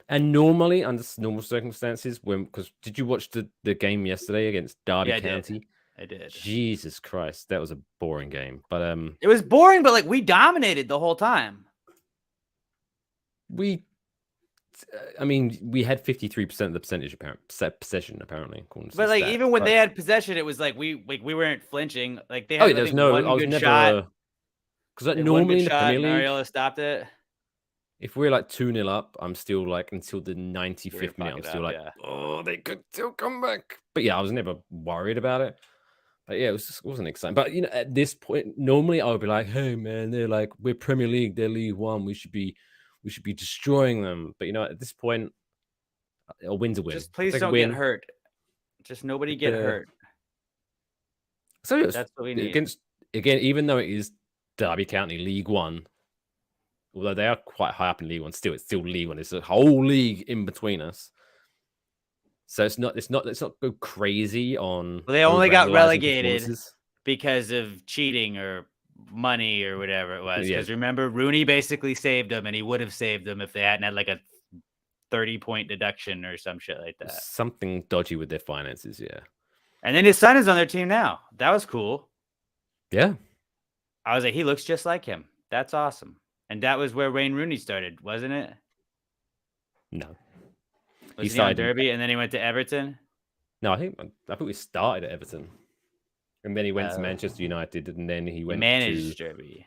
Speaker 2: And normally, under normal circumstances, because did you watch the game yesterday against Derby County?
Speaker 1: I did.
Speaker 2: Jesus Christ, that was a boring game. But
Speaker 1: it was boring, but like we dominated the whole time.
Speaker 2: We had 53% of the possession apparently.
Speaker 1: But like even when they had possession, it was like we weren't flinching. Like they
Speaker 2: had
Speaker 1: one good shot.
Speaker 2: Because like normally in the Premier League,
Speaker 1: Ariola stopped it.
Speaker 2: If we're like 2-0 up, I'm still like until the 95th minute. I'm still like, oh, they could still come back. But yeah, I was never worried about it. But yeah, it wasn't exciting. But at this point, normally I would be like, hey man, they're like, we're Premier League, they're League One. We should be destroying them. But at this point, a win's a win.
Speaker 1: Just please don't get hurt. Just nobody get hurt.
Speaker 2: So
Speaker 1: that's what we need.
Speaker 2: Again, even though it is Derby County League One. Although they are quite high up in League One, it's still League One. It's a whole league in between us. So it's not go crazy on.
Speaker 1: Well, they only got relegated because of cheating or money or whatever it was. Because remember, Rooney basically saved them, and he would have saved them if they hadn't had like a 30-point deduction or some shit like that.
Speaker 2: Something dodgy with their finances, yeah.
Speaker 1: And then his son is on their team now. That was cool.
Speaker 2: Yeah.
Speaker 1: I was like, he looks just like him. That's awesome. And that was where Wayne Rooney started, wasn't it?
Speaker 2: No.
Speaker 1: He started Derby and then he went to Everton?
Speaker 2: No, I think we started at Everton. And then he went to Manchester United and then he managed
Speaker 1: Derby.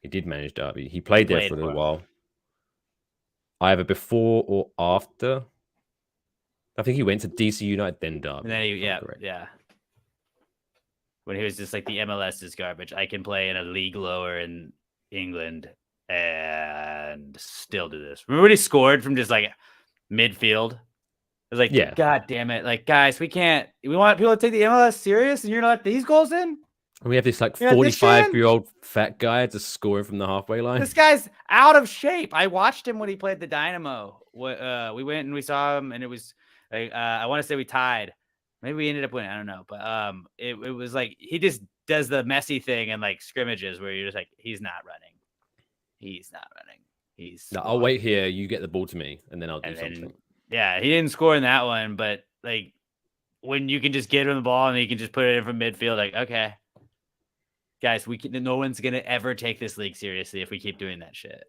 Speaker 2: He did manage Derby. He played there for a little while. Either before or after. I think he went to DC United, then Derby.
Speaker 1: And then yeah. When he was just like the MLS is garbage. I can play in a league lower in England and still do this. Remember when he scored from just like midfield? I was like, God damn it. Like, guys, we want people to take the MLS serious and you're not these goals in?
Speaker 2: And we have this like 45-year-old fat guy just scoring from the halfway line.
Speaker 1: This guy's out of shape. I watched him when he played the Dynamo. We went and we saw him and it was like, I want to say we tied. Maybe we ended up winning. I don't know. But it was like he just does the messy thing and like scrimmages where you're just like, he's not running.
Speaker 2: No, I'll wait here. You get the ball to me, and then I'll do something.
Speaker 1: Yeah, he didn't score in that one, but like when you can just get him the ball and he can just put it in from midfield, like, okay, guys, no one's gonna ever take this league seriously if we keep doing that shit.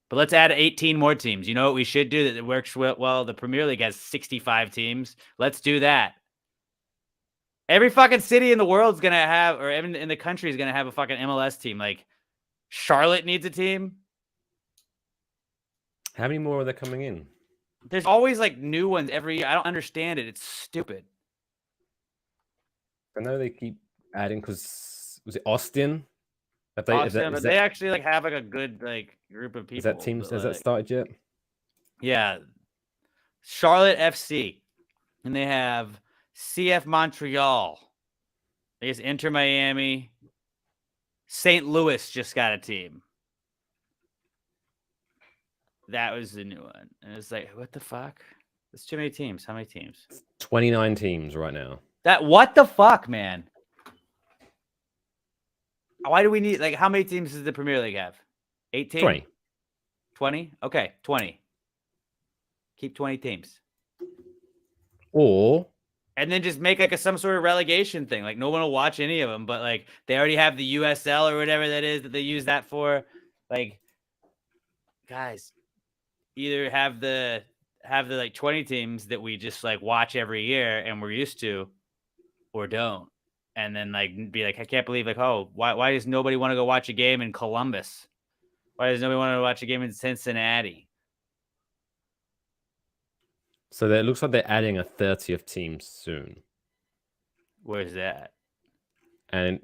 Speaker 1: But let's add 18 more teams. You know what we should do that works well? The Premier League has 65 teams. Let's do that. Every fucking city in the world's gonna have, or even in the country is gonna have a fucking MLS team. Like Charlotte needs a team.
Speaker 2: How many more are there coming in?
Speaker 1: There's always like new ones every year. I don't understand it. It's stupid.
Speaker 2: I know they keep adding because was it Austin?
Speaker 1: But they actually like have like a good like group of people.
Speaker 2: Has that started yet?
Speaker 1: Yeah, Charlotte FC, and they have CF Montreal. I guess Inter Miami. St. Louis just got a team. That was the new one. And it's like, what the fuck? There's too many teams. How many teams?
Speaker 2: 29 teams right now.
Speaker 1: What the fuck, man? Why do we need, like, how many teams does the Premier League have? 18?
Speaker 2: 20.
Speaker 1: 20? Okay, 20. Keep 20 teams. And then just make like some sort of relegation thing. Like no one will watch any of them, but like they already have the USL or whatever that is that they use that for. Like, guys, either have the like 20 teams that we just like watch every year and we're used to, or don't. And then like be like, I can't believe like, oh, why does nobody want to go watch a game in Columbus? Why does nobody want to watch a game in Cincinnati?
Speaker 2: So it looks like they're adding a 30th team soon.
Speaker 1: Where's that?
Speaker 2: And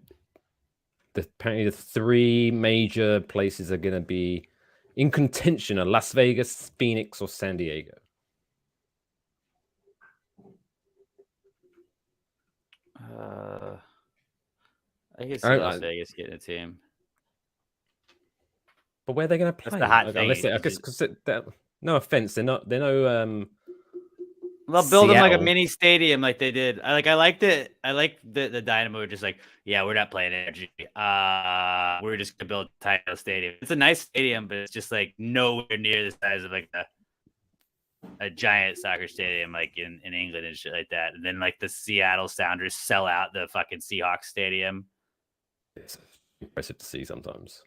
Speaker 2: apparently the 3 major places are going to be in contention are Las Vegas, Phoenix, or San Diego.
Speaker 1: I can see Las Vegas getting a team.
Speaker 2: But where are they going to play?
Speaker 1: That's the hot thing.
Speaker 2: Unless I guess because no offense, they're no
Speaker 1: They'll build them like a
Speaker 2: Seattle.
Speaker 1: mini stadium, like they did. I liked it. I like the Dynamo were just like, yeah, we're not playing energy. We're just gonna build a tiny stadium. It's a nice stadium, but it's just like nowhere near the size of like a giant soccer stadium like in England and shit like that. And then like the Seattle Sounders sell out the fucking Seahawks stadium.
Speaker 2: It's impressive to see sometimes.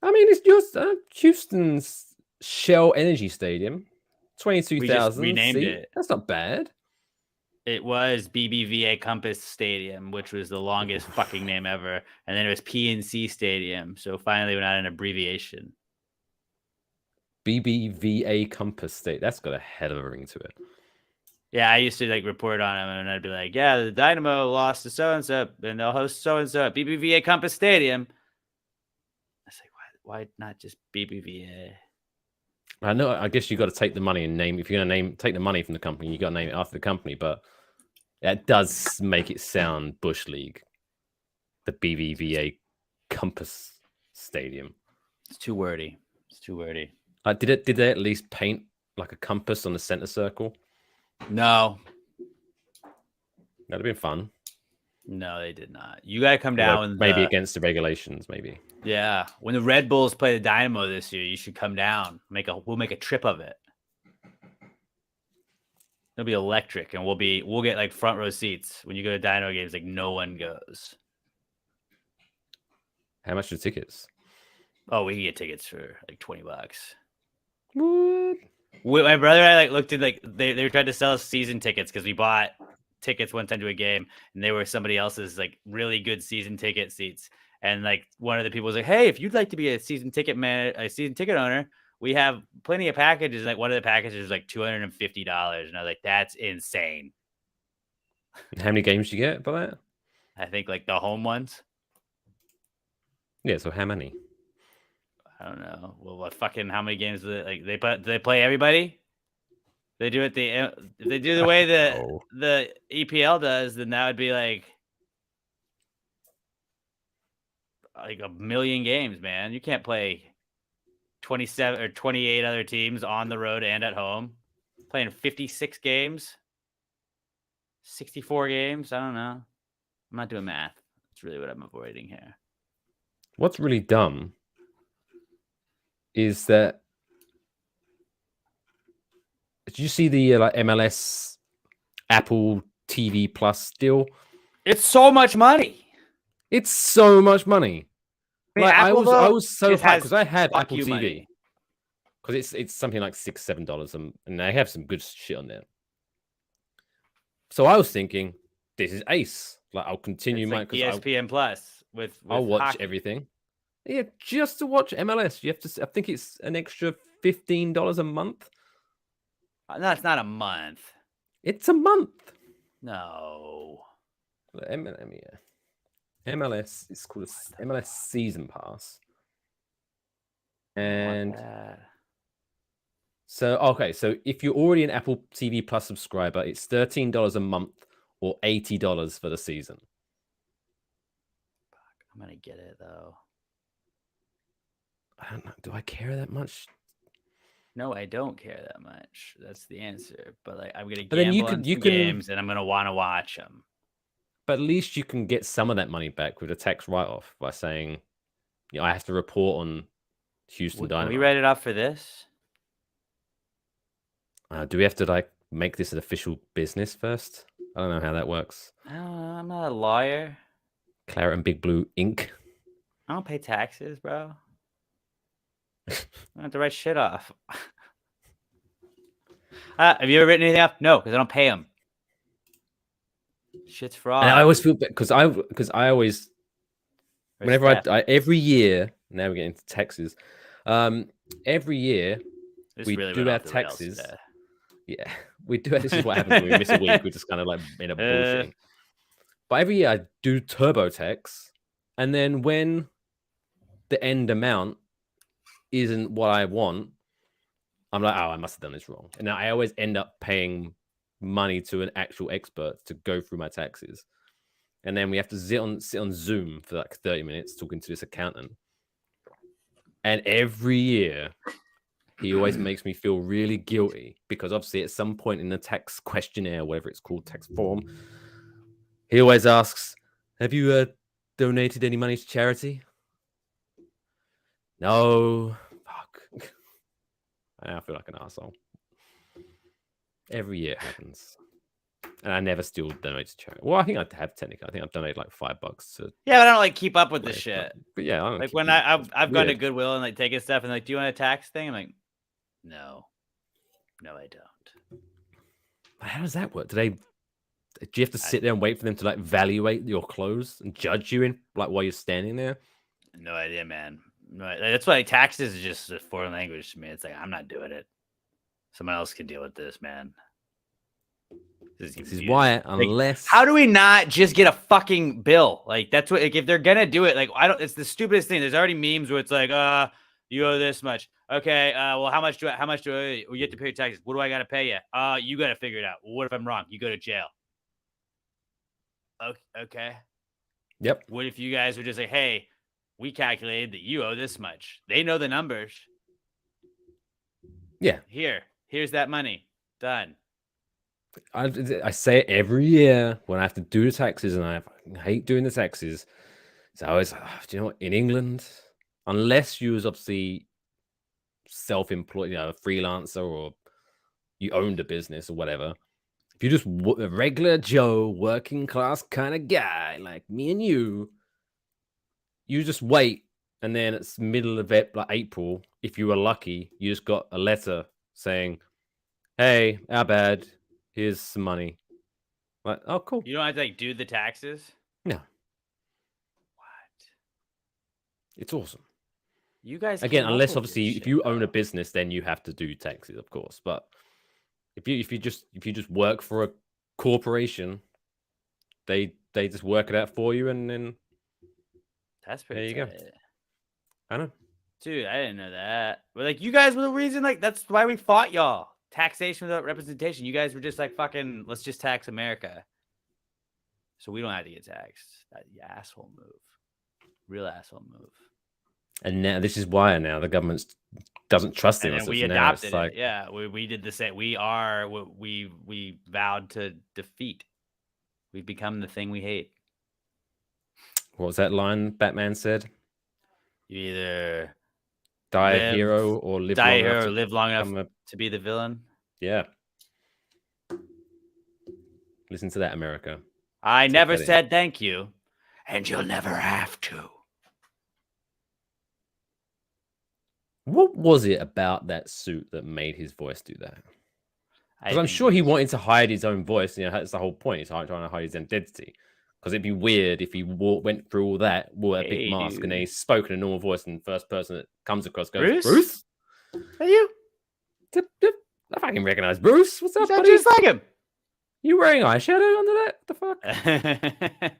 Speaker 2: I mean, it's just Houston's Shell Energy Stadium. 22,000.
Speaker 1: Renamed it.
Speaker 2: That's not bad.
Speaker 1: It was BBVA Compass Stadium, which was the longest fucking name ever. And then it was PNC Stadium. So finally we got an abbreviation.
Speaker 2: BBVA Compass State. That's got a hell of a ring to it.
Speaker 1: Yeah, I used to like report on them and I'd be like, yeah, the Dynamo lost to so-and-so and they'll host so-and-so at BBVA Compass Stadium. I was like, why not just BBVA?
Speaker 2: I know. I guess you got to take the money and name. If you're gonna take the money from the company, you got to name it after the company. But that does make it sound Bush League, the BBVA Compass Stadium.
Speaker 1: It's too wordy.
Speaker 2: Did they at least paint like a compass on the center circle?
Speaker 1: No,
Speaker 2: That'd have been fun.
Speaker 1: No, they did not. You got to come down.
Speaker 2: Maybe against the regulations, maybe.
Speaker 1: Yeah. When the Red Bulls play the Dynamo this year, you should come down. We'll make a trip of it. It'll be electric, and we'll get like front row seats. When you go to Dynamo games, like no one goes.
Speaker 2: How much are the tickets?
Speaker 1: Oh, we can get tickets for like $20.
Speaker 2: What?
Speaker 1: My brother and I like looked at like they were trying to sell us season tickets because we bought tickets one time to a game and they were somebody else's like really good season ticket seats. And like one of the people was like, "Hey, if you'd like to be a season ticket owner, we have plenty of packages." Like one of the packages was like $250, and I was like, "That's insane."
Speaker 2: How many games do you get by that?
Speaker 1: I think like the home ones.
Speaker 2: Yeah. So how many?
Speaker 1: I don't know. Well, what fucking how many games do they play everybody? They do it if they do the way the EPL does, then that would be like a million games, man. You can't play 27 or 28 other teams on the road and at home. Playing 56 games, 64 games. I don't know. I'm not doing math. That's really what I'm avoiding here.
Speaker 2: What's really dumb is that did you see the like MLS Apple TV Plus deal?
Speaker 1: It's so much money.
Speaker 2: It's so much money. Like, I was so hyped because I had Apple TV because it's something like $6-7 and they have some good shit on there. So I was thinking, this is ace. Like I'll continue my
Speaker 1: ESPN Plus with
Speaker 2: I'll watch
Speaker 1: hockey.
Speaker 2: everything. Yeah, just to watch MLS, you have to. I think it's an extra $15 a month.
Speaker 1: No, it's not a month.
Speaker 2: It's a month.
Speaker 1: No.
Speaker 2: MLS is called MLS Season Pass. And so if you're already an Apple TV Plus subscriber, it's $13 a month or $80 for the season.
Speaker 1: I'm gonna get it though.
Speaker 2: I don't know. Do I care that much?
Speaker 1: No, I don't care that much. That's the answer. But like, I'm gonna
Speaker 2: then
Speaker 1: gamble on games, and I'm gonna want to watch them.
Speaker 2: But at least you can get some of that money back with a tax write-off by saying, I have to report on Houston Dynamo.
Speaker 1: Are we read it off for this?
Speaker 2: Do we have to make this an official business first? I don't know how that works.
Speaker 1: I'm not a lawyer.
Speaker 2: Claret and Big Blue Inc.
Speaker 1: I don't pay taxes, bro. I have to write shit off. Have you ever written anything off? No, because I don't pay them. Shit's fraud.
Speaker 2: And I always feel bad because I always whenever I every year, now we're getting into taxes. Every year we do our taxes. Yeah, we do. This is what happens when we miss a week. We just kind of like end up bullshitting. But every year I do TurboTax, and then when the end amount isn't what I want, I'm like, oh, I must have done this wrong. And I always end up paying money to an actual expert to go through my taxes. And then we have to sit on Zoom for like 30 minutes talking to this accountant. And every year, he always makes me feel really guilty because obviously at some point in the tax questionnaire, whatever it's called, tax form, he always asks, have you donated any money to charity? No. Fuck. I feel like an asshole. Every year it happens. And I never still donate to charity. Well, I think I have technically. I think I've donated like $5 to.
Speaker 1: Yeah, but I don't like keep up with this shit.
Speaker 2: But yeah, I don't
Speaker 1: like
Speaker 2: keep
Speaker 1: when
Speaker 2: it.
Speaker 1: I've gone to Goodwill and like taken stuff and like, do you want a tax thing? I'm like, no, I don't.
Speaker 2: How does that work? Do you have to sit there and wait for them to like evaluate your clothes and judge you in like while you're standing there?
Speaker 1: No idea, man. No, that's why taxes is just a foreign language to me. It's like I'm not doing it. Someone else can deal with this, man.
Speaker 2: This is why, unless
Speaker 1: how do we not just get a fucking bill? Like that's what like, if they're gonna do it, like I don't. It's the stupidest thing. There's already memes where it's like, you owe this much. Okay, well, how much do I owe you? Well, you have to pay your taxes. What do I gotta pay you? You gotta figure it out. Well, what if I'm wrong? You go to jail. Okay.
Speaker 2: Yep.
Speaker 1: What if you guys were just like, hey, we calculated that you owe this much. They know the numbers.
Speaker 2: Yeah.
Speaker 1: Here's that money. Done.
Speaker 2: I say it every year when I have to do the taxes, and I hate doing the taxes. So I always, do you know what? In England, unless you was obviously self-employed, a freelancer, or you owned a business or whatever, if you're just a regular Joe, working class kind of guy like me and you just wait, and then it's middle of like April. If you were lucky, you just got a letter saying, "Hey, our bad. Here's some money." Like, oh, cool.
Speaker 1: You don't have to like do the taxes?
Speaker 2: No.
Speaker 1: What?
Speaker 2: It's awesome.
Speaker 1: You guys
Speaker 2: again, unless obviously if you own a business, then you have to do taxes, of course. But if you just work for a corporation, they just work it out for you, and then
Speaker 1: that's pretty.
Speaker 2: There you go. I know,
Speaker 1: dude. I didn't know that. But like, you guys were the reason. Like, that's why we fought y'all. Taxation without representation. You guys were just like, fucking, let's just tax America, so we don't have to get taxed. That asshole move. Real asshole move.
Speaker 2: And now this is why now the government doesn't trust in us.
Speaker 1: We adopted it. Yeah, we did the same. We are what we vowed to defeat. We've become the thing we hate.
Speaker 2: What was that line Batman said?
Speaker 1: You either
Speaker 2: die a hero or live
Speaker 1: long enough to be the villain.
Speaker 2: Yeah. Listen to that, America.
Speaker 1: I never said thank you, and you'll never have to.
Speaker 2: What was it about that suit that made his voice do that? Because I'm sure he wanted to hide his own voice. That's the whole point. He's trying to hide his identity. Because it'd be weird if he went through all that, wore a big mask, and then he's spoken a normal voice, and the first person that comes across goes, Bruce?
Speaker 1: Are you?
Speaker 2: I fucking recognize Bruce. What's up, buddy?
Speaker 1: Just like him.
Speaker 2: You wearing eyeshadow under that? What the fuck?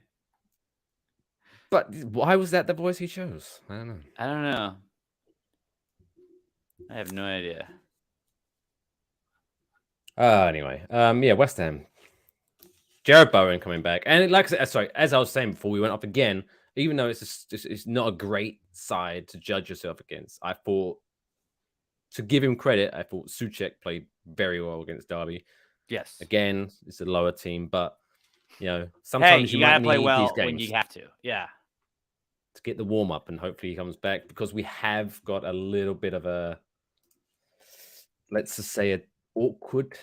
Speaker 2: But why was that the voice he chose? I don't know.
Speaker 1: I have no idea.
Speaker 2: Anyway, yeah, West Ham. Jared Bowen coming back, and like I said, as I was saying before, we went up again. Even though it's not a great side to judge yourself against, I thought, to give him credit, I thought Souček played very well against Derby.
Speaker 1: Yes.
Speaker 2: Again, it's a lower team, but sometimes you gotta play well when
Speaker 1: you have to. Yeah.
Speaker 2: To get the warm up, and hopefully he comes back, because we have got a little bit of a, let's just say, an awkward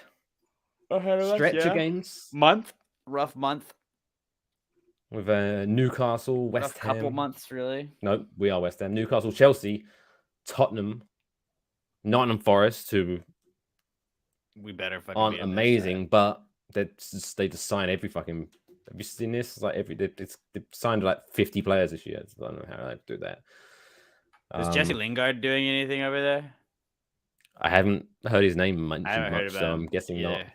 Speaker 2: stretch of games.
Speaker 1: Rough month.
Speaker 2: With Newcastle, West Ham.
Speaker 1: Couple months, really.
Speaker 2: No, we are West Ham. Newcastle, Chelsea, Tottenham, Nottingham Forest, who
Speaker 1: we better fucking
Speaker 2: aren't amazing, but they just sign every fucking. Have you seen this? It's like they've signed like 50 players this year. I don't know how they do that.
Speaker 1: Is Jesse Lingard doing anything over there?
Speaker 2: I haven't heard his name
Speaker 1: I
Speaker 2: mentioned
Speaker 1: haven't heard
Speaker 2: much,
Speaker 1: about
Speaker 2: so
Speaker 1: him
Speaker 2: I'm guessing not.
Speaker 1: either.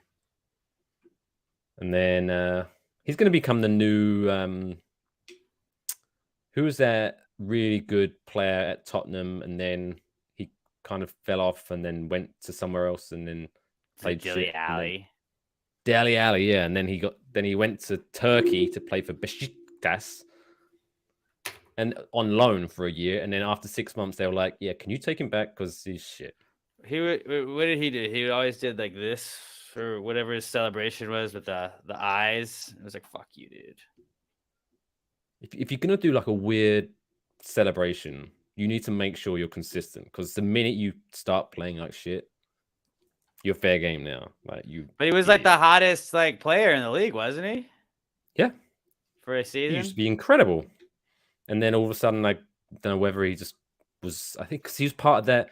Speaker 2: And then he's going to become the new. Who was that really good player at Tottenham, and then he kind of fell off, and then went to somewhere else, and then
Speaker 1: Is it
Speaker 2: played
Speaker 1: Dilly
Speaker 2: shit.
Speaker 1: Alley?
Speaker 2: Dele Alli, yeah, and then he went to Turkey to play for Besiktas, and on loan for a year, and then after 6 months they were like, "Yeah, can you take him back because he's shit."
Speaker 1: What did he do? He always did like this for whatever his celebration was with the eyes. It was like, fuck you, dude.
Speaker 2: If you're gonna do like a weird celebration, you need to make sure you're consistent, because the minute you start playing like shit, you're fair game now. Like you,
Speaker 1: But he was like the hottest like player in the league, wasn't he?
Speaker 2: Yeah,
Speaker 1: For a
Speaker 2: he
Speaker 1: season.
Speaker 2: used to be incredible, and then all of a sudden, like, I don't know whether he just was. I think because he was part of that.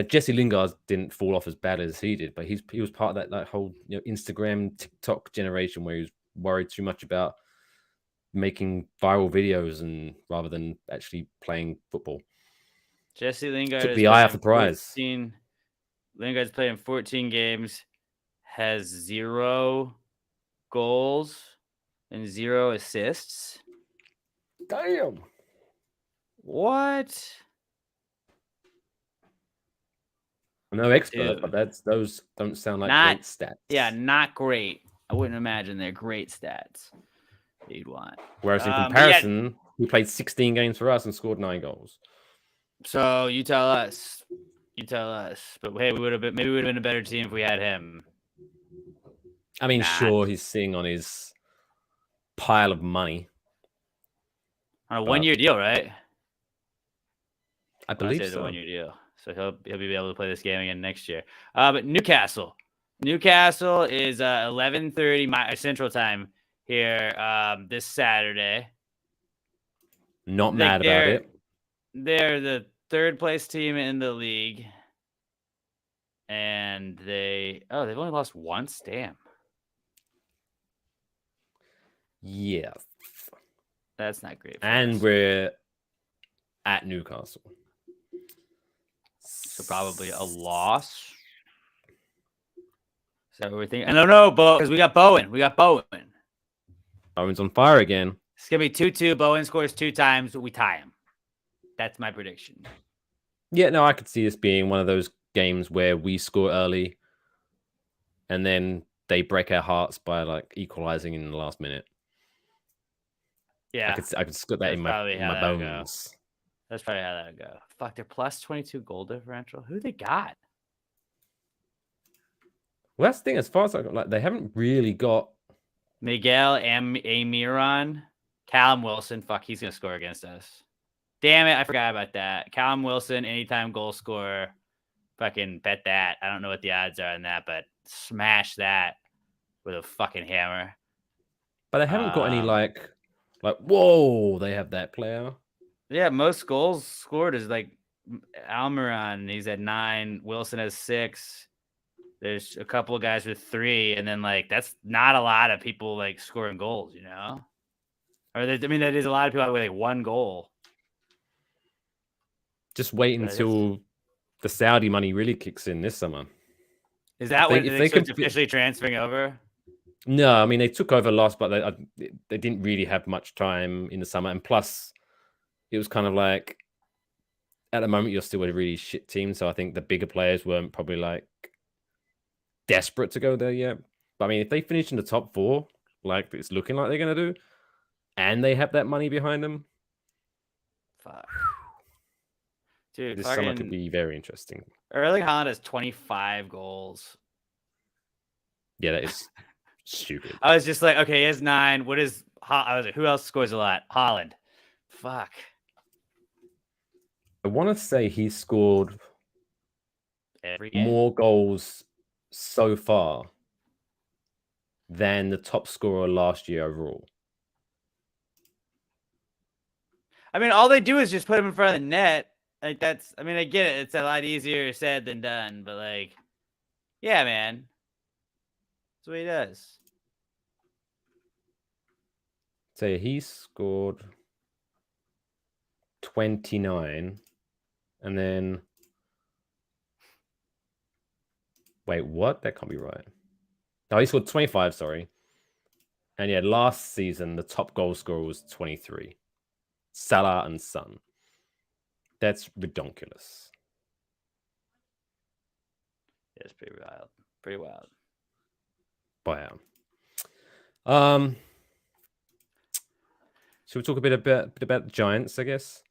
Speaker 2: Jesse Lingard didn't fall off as bad as he did, but he was part of that whole Instagram, TikTok generation where he was worried too much about making viral videos and rather than actually playing football.
Speaker 1: Jesse Lingard
Speaker 2: Took the eye off the prize.
Speaker 1: Lingard's played in 14 games, has 0 goals and 0 assists.
Speaker 2: Damn.
Speaker 1: What?
Speaker 2: I'm no expert,
Speaker 1: Dude.
Speaker 2: but those don't sound like great stats.
Speaker 1: Yeah, not great. I wouldn't imagine they're great stats that you'd want.
Speaker 2: Whereas in comparison, he played 16 games for us and scored 9 goals.
Speaker 1: So you tell us. But hey, maybe we would have been a better team if we had him.
Speaker 2: I mean, sure, he's sitting on his pile of money.
Speaker 1: On a 1-year deal, right?
Speaker 2: I believe
Speaker 1: It's
Speaker 2: so.
Speaker 1: a 1-year deal. So he'll be able to play this game again next year. But Newcastle is 11:30 Central Time here this Saturday.
Speaker 2: Not mad about it.
Speaker 1: They're the 3rd place team in the league, and they've only lost once. Damn.
Speaker 2: Yeah,
Speaker 1: that's not great.
Speaker 2: And we're at Newcastle.
Speaker 1: So probably a loss. Is that what we're thinking? No, because we got Bowen.
Speaker 2: Bowen's on fire again.
Speaker 1: It's going to be 2-2. Bowen scores 2 times. We tie him. That's my prediction.
Speaker 2: Yeah, no, I could see this being one of those games where we score early and then they break our hearts by like equalizing in the last minute.
Speaker 1: Yeah.
Speaker 2: I could split that in my bones.
Speaker 1: That's probably how that would go. Fuck, they're plus 22 goal differential. Who they got?
Speaker 2: Well, that's the thing. As far as they haven't really got
Speaker 1: Miguel Amiron, Callum Wilson. Fuck, he's gonna score against us. Damn it, I forgot about that. Callum Wilson, anytime goal scorer. Fucking bet that. I don't know what the odds are on that, but smash that with a fucking hammer.
Speaker 2: But they haven't got any like whoa, they have that player.
Speaker 1: Yeah, most goals scored is like Almiron. He's at 9. Wilson has 6. There's a couple of guys with 3, and then like that's not a lot of people like scoring goals, Or that is a lot of people with like 1 goal.
Speaker 2: Just wait until the Saudi money really kicks in this summer.
Speaker 1: Is that when it's officially transferring over?
Speaker 2: No, I mean they took over last, but they didn't really have much time in the summer, and plus it was kind of like at the moment you're still a really shit team, so I think the bigger players weren't probably like desperate to go there yet. But I mean, if they finish in the top 4, like it's looking like they're gonna do, and they have that money behind them,
Speaker 1: fuck, dude,
Speaker 2: this summer could be very interesting.
Speaker 1: Erling Haaland has 25 goals.
Speaker 2: Yeah, that is stupid.
Speaker 1: I was just like, okay, he has 9. I was like, who else scores a lot? Haaland. Fuck.
Speaker 2: I want to say he scored
Speaker 1: every game.
Speaker 2: More goals so far than the top scorer last year overall.
Speaker 1: I mean, all they do is just put him in front of the net. Like I get it. It's a lot easier said than done, but like, yeah, man. That's what he does.
Speaker 2: So he scored 29, and then Wait, what? That can't be right. No, he scored 25, sorry. And yeah, last season, the top goal scorer was 23. Salah and Son. That's ridiculous.
Speaker 1: Yeah, it's pretty wild. Pretty wild.
Speaker 2: Wow. Should we talk a bit about the Giants, I guess?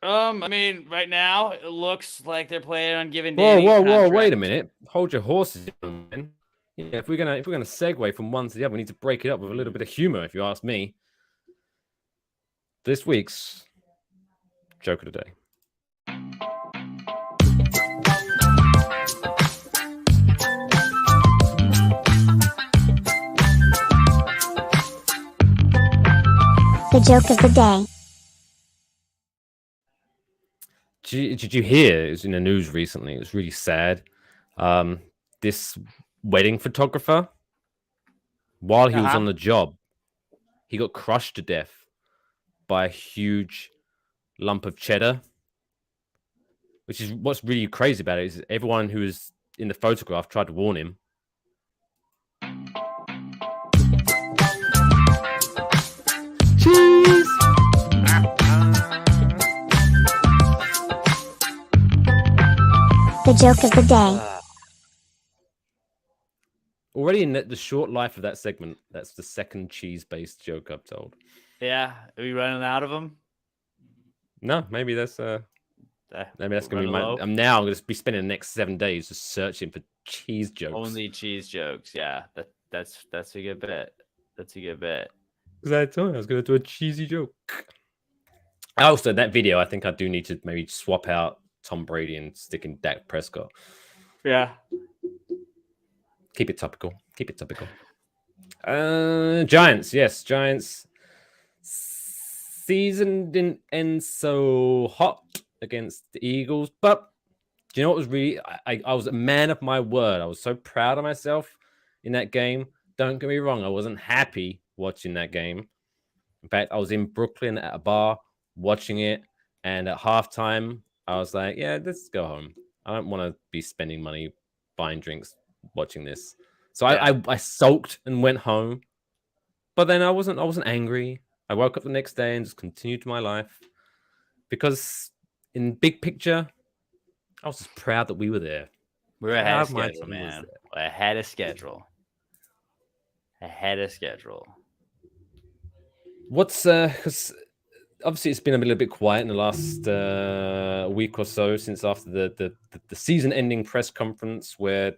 Speaker 1: I mean, right now it looks like they're planning on giving
Speaker 2: Whoa,
Speaker 1: Danny
Speaker 2: whoa,
Speaker 1: a
Speaker 2: whoa! Wait a
Speaker 1: contract.
Speaker 2: minute. Hold your horses, man. Yeah, if we're gonna segue from one to the other, we need to break it up with a little bit of humor, if you ask me. This week's joke of the day.
Speaker 6: The joke of the day.
Speaker 2: Did you hear? It was in the news recently. It was really sad. This wedding photographer, while he was on the job, he got crushed to death by a huge lump of cheddar. Which is what's really crazy about it is everyone who was in the photograph tried to warn him. Cheese.
Speaker 6: The joke of the day.
Speaker 2: Already in the short life of that segment, that's the second cheese-based joke I've told.
Speaker 1: Yeah, are we running out of them?
Speaker 2: No, maybe that's gonna be my.
Speaker 1: Low.
Speaker 2: I'm gonna be spending the next 7 days just searching for cheese jokes.
Speaker 1: Only cheese jokes. Yeah, that's a good bet. That's a good bet.
Speaker 2: Because I told you I was gonna do a cheesy joke. Also, that video, I think I do need to maybe swap out Tom Brady and stick in Dak Prescott.
Speaker 1: Yeah.
Speaker 2: Keep it topical. Giants, yes, Giants. Season didn't end so hot against the Eagles, but do you know what was really? I was a man of my word. I was so proud of myself in that game. Don't get me wrong, I wasn't happy watching that game. In fact, I was in Brooklyn at a bar watching it, and at halftime, I was like, "Yeah, let's go home. I don't want to be spending money buying drinks watching this." So
Speaker 1: Yeah.
Speaker 2: I sulked and went home, but then I wasn't angry. I woke up the next day and just continued my life because, in big picture, I was just proud that we were there.
Speaker 1: We're ahead of
Speaker 2: Proud my
Speaker 1: schedule,
Speaker 2: team was
Speaker 1: man.
Speaker 2: there.
Speaker 1: We're ahead of schedule.
Speaker 2: What's because obviously it's been a little bit quiet in the last week or so since after the season-ending press conference. Where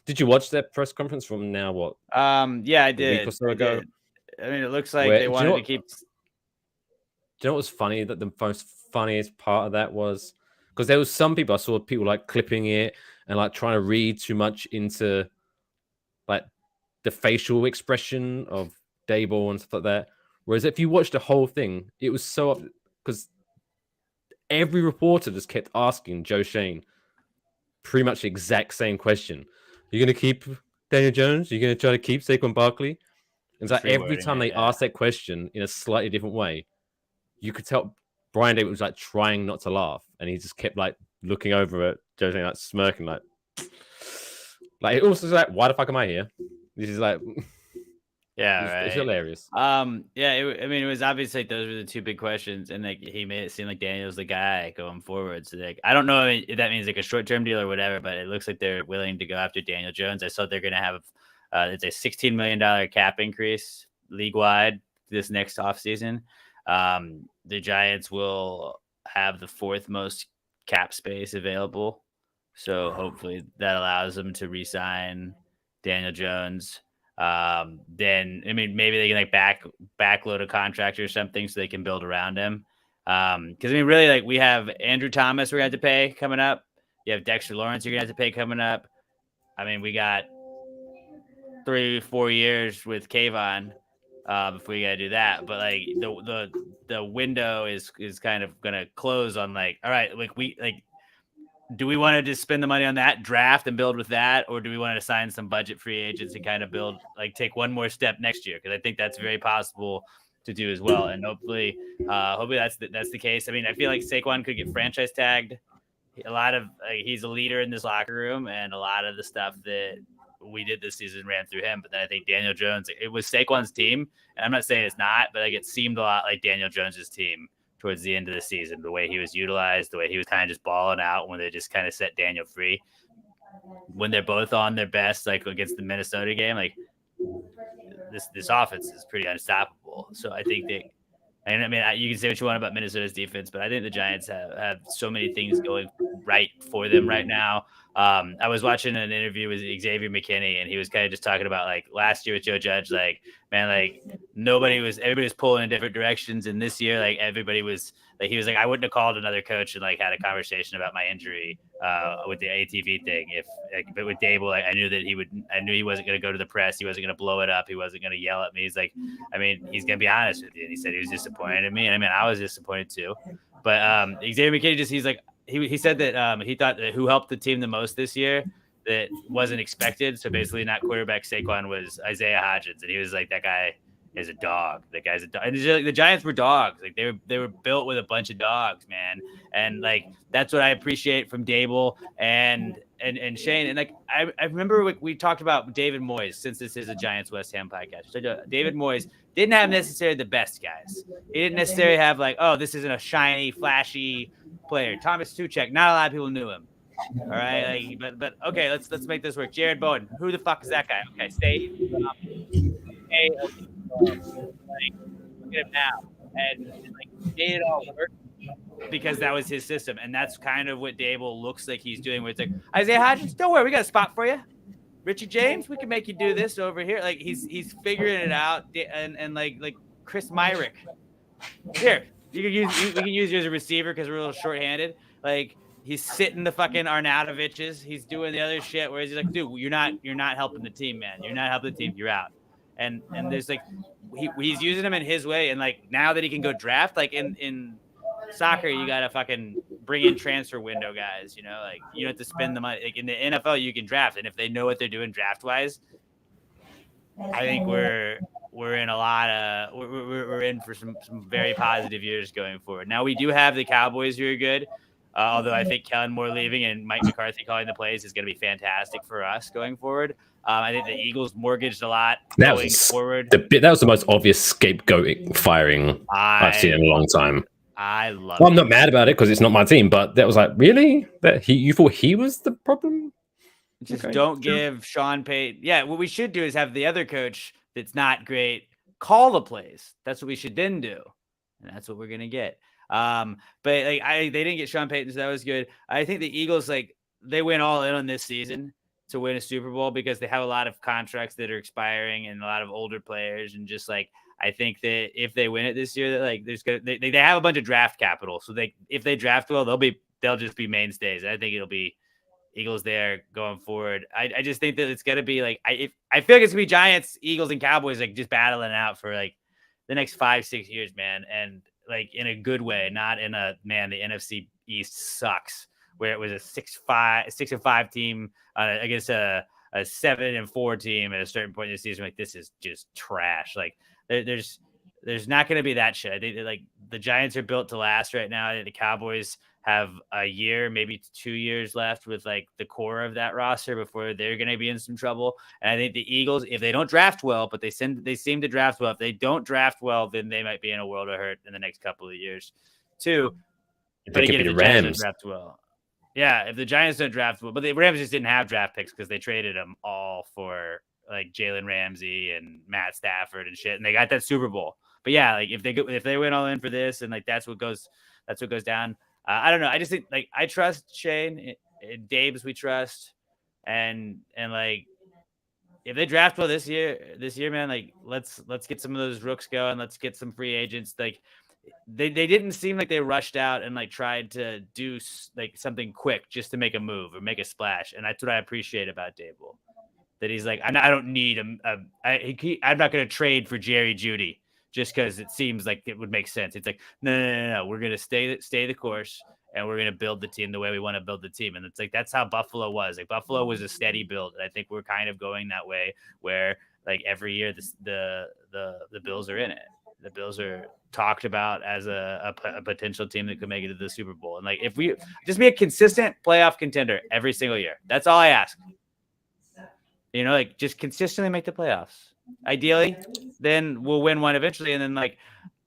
Speaker 2: did you watch that press conference from now? What?
Speaker 1: Yeah, I did.
Speaker 2: A week or so ago.
Speaker 1: I mean, it looks like
Speaker 2: Where-
Speaker 1: they
Speaker 2: do you
Speaker 1: wanted
Speaker 2: know
Speaker 1: to keep.
Speaker 2: Do you know what was funny? That the most funniest part of that was because there was some people I saw people like clipping it and like trying to read too much into like the facial expression of Dayball and stuff like that. Whereas if you watch the whole thing, it was so because every reporter just kept asking Joe Shane pretty much the exact same question. You're going to keep Daniel Jones? You're going to try to keep Saquon Barkley? And so every time they asked that question in a slightly different way, you could tell Brian Dayball was like trying not to laugh. And he just kept like looking over at Joe Shane, like smirking, like it also was like, why the fuck am I here? This is like...
Speaker 1: Yeah, right.
Speaker 2: It's hilarious.
Speaker 1: I mean, it was obvious like those were the two big questions, and like he made it seem like Daniel's the guy going forward. So like, I don't know if that means like a short-term deal or whatever, but it looks like they're willing to go after Daniel Jones. I saw they're gonna have it's a $16 million cap increase league-wide this next offseason. The Giants will have the fourth most cap space available, so hopefully that allows them to re-sign Daniel Jones. Then I mean maybe they can like backload a contract or something so they can build around him. Because I mean really like we have Andrew Thomas we're gonna have to pay coming up. You have Dexter Lawrence you're gonna have to pay coming up. I mean we got 3-4 years with Kayvon if we gotta do that. But like the window is kind of gonna close on like all right like we like. Do we want to just spend the money on that draft and build with that, or do we want to sign some budget free agents and kind of build, like, take one more step next year? Because I think that's very possible to do as well, and hopefully that's the case. I mean, I feel like Saquon could get franchise tagged he's a leader in this locker room, and a lot of the stuff that we did this season ran through him. But then I think Daniel Jones, it was Saquon's team, and I'm not saying it's not, but like it seemed a lot like Daniel Jones's team towards the end of the season, the way he was utilized, the way he was kind of just balling out when they just kind of set Daniel free. When they're both on their best, like against the Minnesota game, like this offense is pretty unstoppable. So I think that, and I mean, you can say what you want about Minnesota's defense, but I think the Giants have so many things going right for them right now. I was watching an interview with Xavier McKinney, and he was kind of just talking about like last year with Joe Judge, like, man, like everybody was pulling in different directions. And this year, like everybody was like, he was like, I wouldn't have called another coach and like had a conversation about my injury with the ATV thing. But with Dable, like, I knew he wasn't going to go to the press. He wasn't going to blow it up. He wasn't going to yell at me. He's like, I mean, he's going to be honest with you. And he said he was disappointed in me. And I mean, I was disappointed too. But Xavier McKinney he's like, he said that he thought that who helped the team the most this year that wasn't expected. So basically not quarterback Saquon was Isaiah Hodgins. And he was like, that guy is a dog. That guy's a dog. And like, the Giants were dogs. Like they were built with a bunch of dogs, man. And like, that's what I appreciate from Dable and Shane. And like, I remember we talked about David Moyes, since this is a Giants West Ham podcast. So David Moyes didn't have necessarily the best guys. He didn't necessarily have like, oh, this isn't a shiny, flashy player. Thomas Tuchek, not a lot of people knew him. All right, like, but okay, let's make this work. Jared Bowen, who the fuck is that guy? Okay, stay. Look at him now, and like made it all work because that was his system, and that's kind of what Dable looks like he's doing. Where it's like, Isaiah Hodgins, don't worry, we got a spot for you. Richie James, we can make you do this over here. Like he's figuring it out, and like Chris Myrick, here we can use you as a receiver because we're a little shorthanded. Like he's sitting the fucking Arnautoviches, he's doing the other shit. Whereas he's like, dude, you're not helping the team, man. You're not helping the team. You're out. And there's like he's using them in his way, and like now that he can go draft, like in soccer, you gotta fucking bring in transfer window guys, you know, like you don't have to spend the money. Like in the NFL, you can draft, and if they know what they're doing draft wise, I think we're in a lot of we're in for some very positive years going forward. Now we do have the Cowboys who are good. Although I think Kellen Moore leaving and Mike McCarthy calling the plays is going to be fantastic for us going forward. I think the Eagles mortgaged a lot going forward.
Speaker 2: That was the most obvious scapegoat firing I've seen in a long time.
Speaker 1: I love
Speaker 2: it. I'm not mad about it because it's not my team, but that was like, really? You thought he was the problem?
Speaker 1: Just don't give Sean Payton. Yeah, what we should do is have the other coach that's not great call the plays. That's what we should then do. And that's what we're going to get. But like they didn't get Sean Payton, so that was good. I think the Eagles, like, they went all in on this season to win a Super Bowl because they have a lot of contracts that are expiring and a lot of older players, and just like I think that if they win it this year, that like they have a bunch of draft capital, so if they draft well, they'll just be mainstays. I think it'll be Eagles there going forward. I just think that it's gonna be like I feel like it's gonna be Giants, Eagles, and Cowboys like just battling out for like the next 5-6 years, man, and like in a good way, not in a man. The NFC East sucks, where it was a 6-5 team against a 7-4 team at a certain point in the season. Like, this is just trash. Like there's not going to be that shit. I think that, like, the Giants are built to last right now. I think the Cowboys have a year, maybe 2 years left with like the core of that roster before they're going to be in some trouble. And I think the Eagles, if they don't draft well, but they seem to draft well, if they don't draft well, then they might be in a world of hurt in the next couple of years too. But again, if the Giants don't draft well. Yeah, if the Giants don't draft well, but the Rams just didn't have draft picks because they traded them all for like Jalen Ramsey and Matt Stafford and shit, and they got that Super Bowl. But yeah, like if they went all in for this, and like that's what goes down. I don't know. I just think like I trust Shane and Dave's. We trust, and like if they draft well this year, man, like let's get some of those rooks going. Let's get some free agents. Like they didn't seem like they rushed out and like tried to do like something quick just to make a move or make a splash. And that's what I appreciate about Dable. That he's like, I don't need I'm not going to trade for Jerry Jeudy just because it seems like it would make sense. It's like, no. We're going to stay the course, and we're going to build the team the way we want to build the team. And it's like, that's how Buffalo was. Like Buffalo was a steady build. And I think we're kind of going that way where like every year the Bills are in it. the Bills are talked about as a potential team that could make it to the Super Bowl. And like, if we just be a consistent playoff contender every single year, that's all I ask. You know, like just consistently make the playoffs. Ideally, then we'll win one eventually. And then like,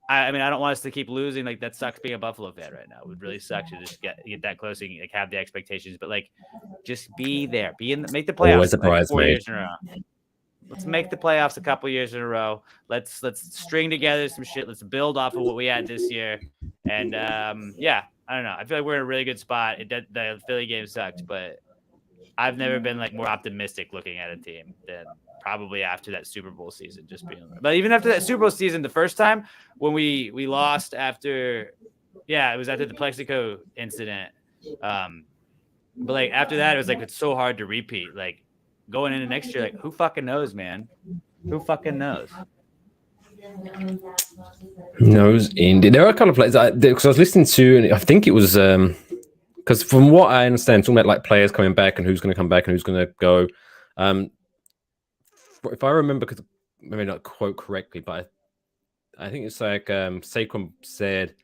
Speaker 1: I mean, I don't want us to keep losing. Like that sucks being a Buffalo fan right now. It would really suck to just get that close and like have the expectations, but like just be there, make the playoffs.
Speaker 2: Always a
Speaker 1: like 4
Speaker 2: bridesmaid.
Speaker 1: years in a row. Let's make the playoffs a couple years in a row. Let's string together some shit. Let's build off of what we had this year. And yeah, I don't know. I feel like we're in a really good spot. The Philly game sucked, but I've never been like more optimistic looking at a team than probably after that Super Bowl season. But even after that Super Bowl season, the first time when we lost after, it was after the Plexico incident. But like after that, it was like it's so hard to repeat. Like going into next year, like who fucking knows, man? Who fucking knows?
Speaker 2: Knows indeed. There are a couple of players because I was listening to, and I think it was because from what I understand, talking about like players coming back and who's going to come back and who's going to go. If I remember, because maybe not quote correctly, but I think it's like Saquon said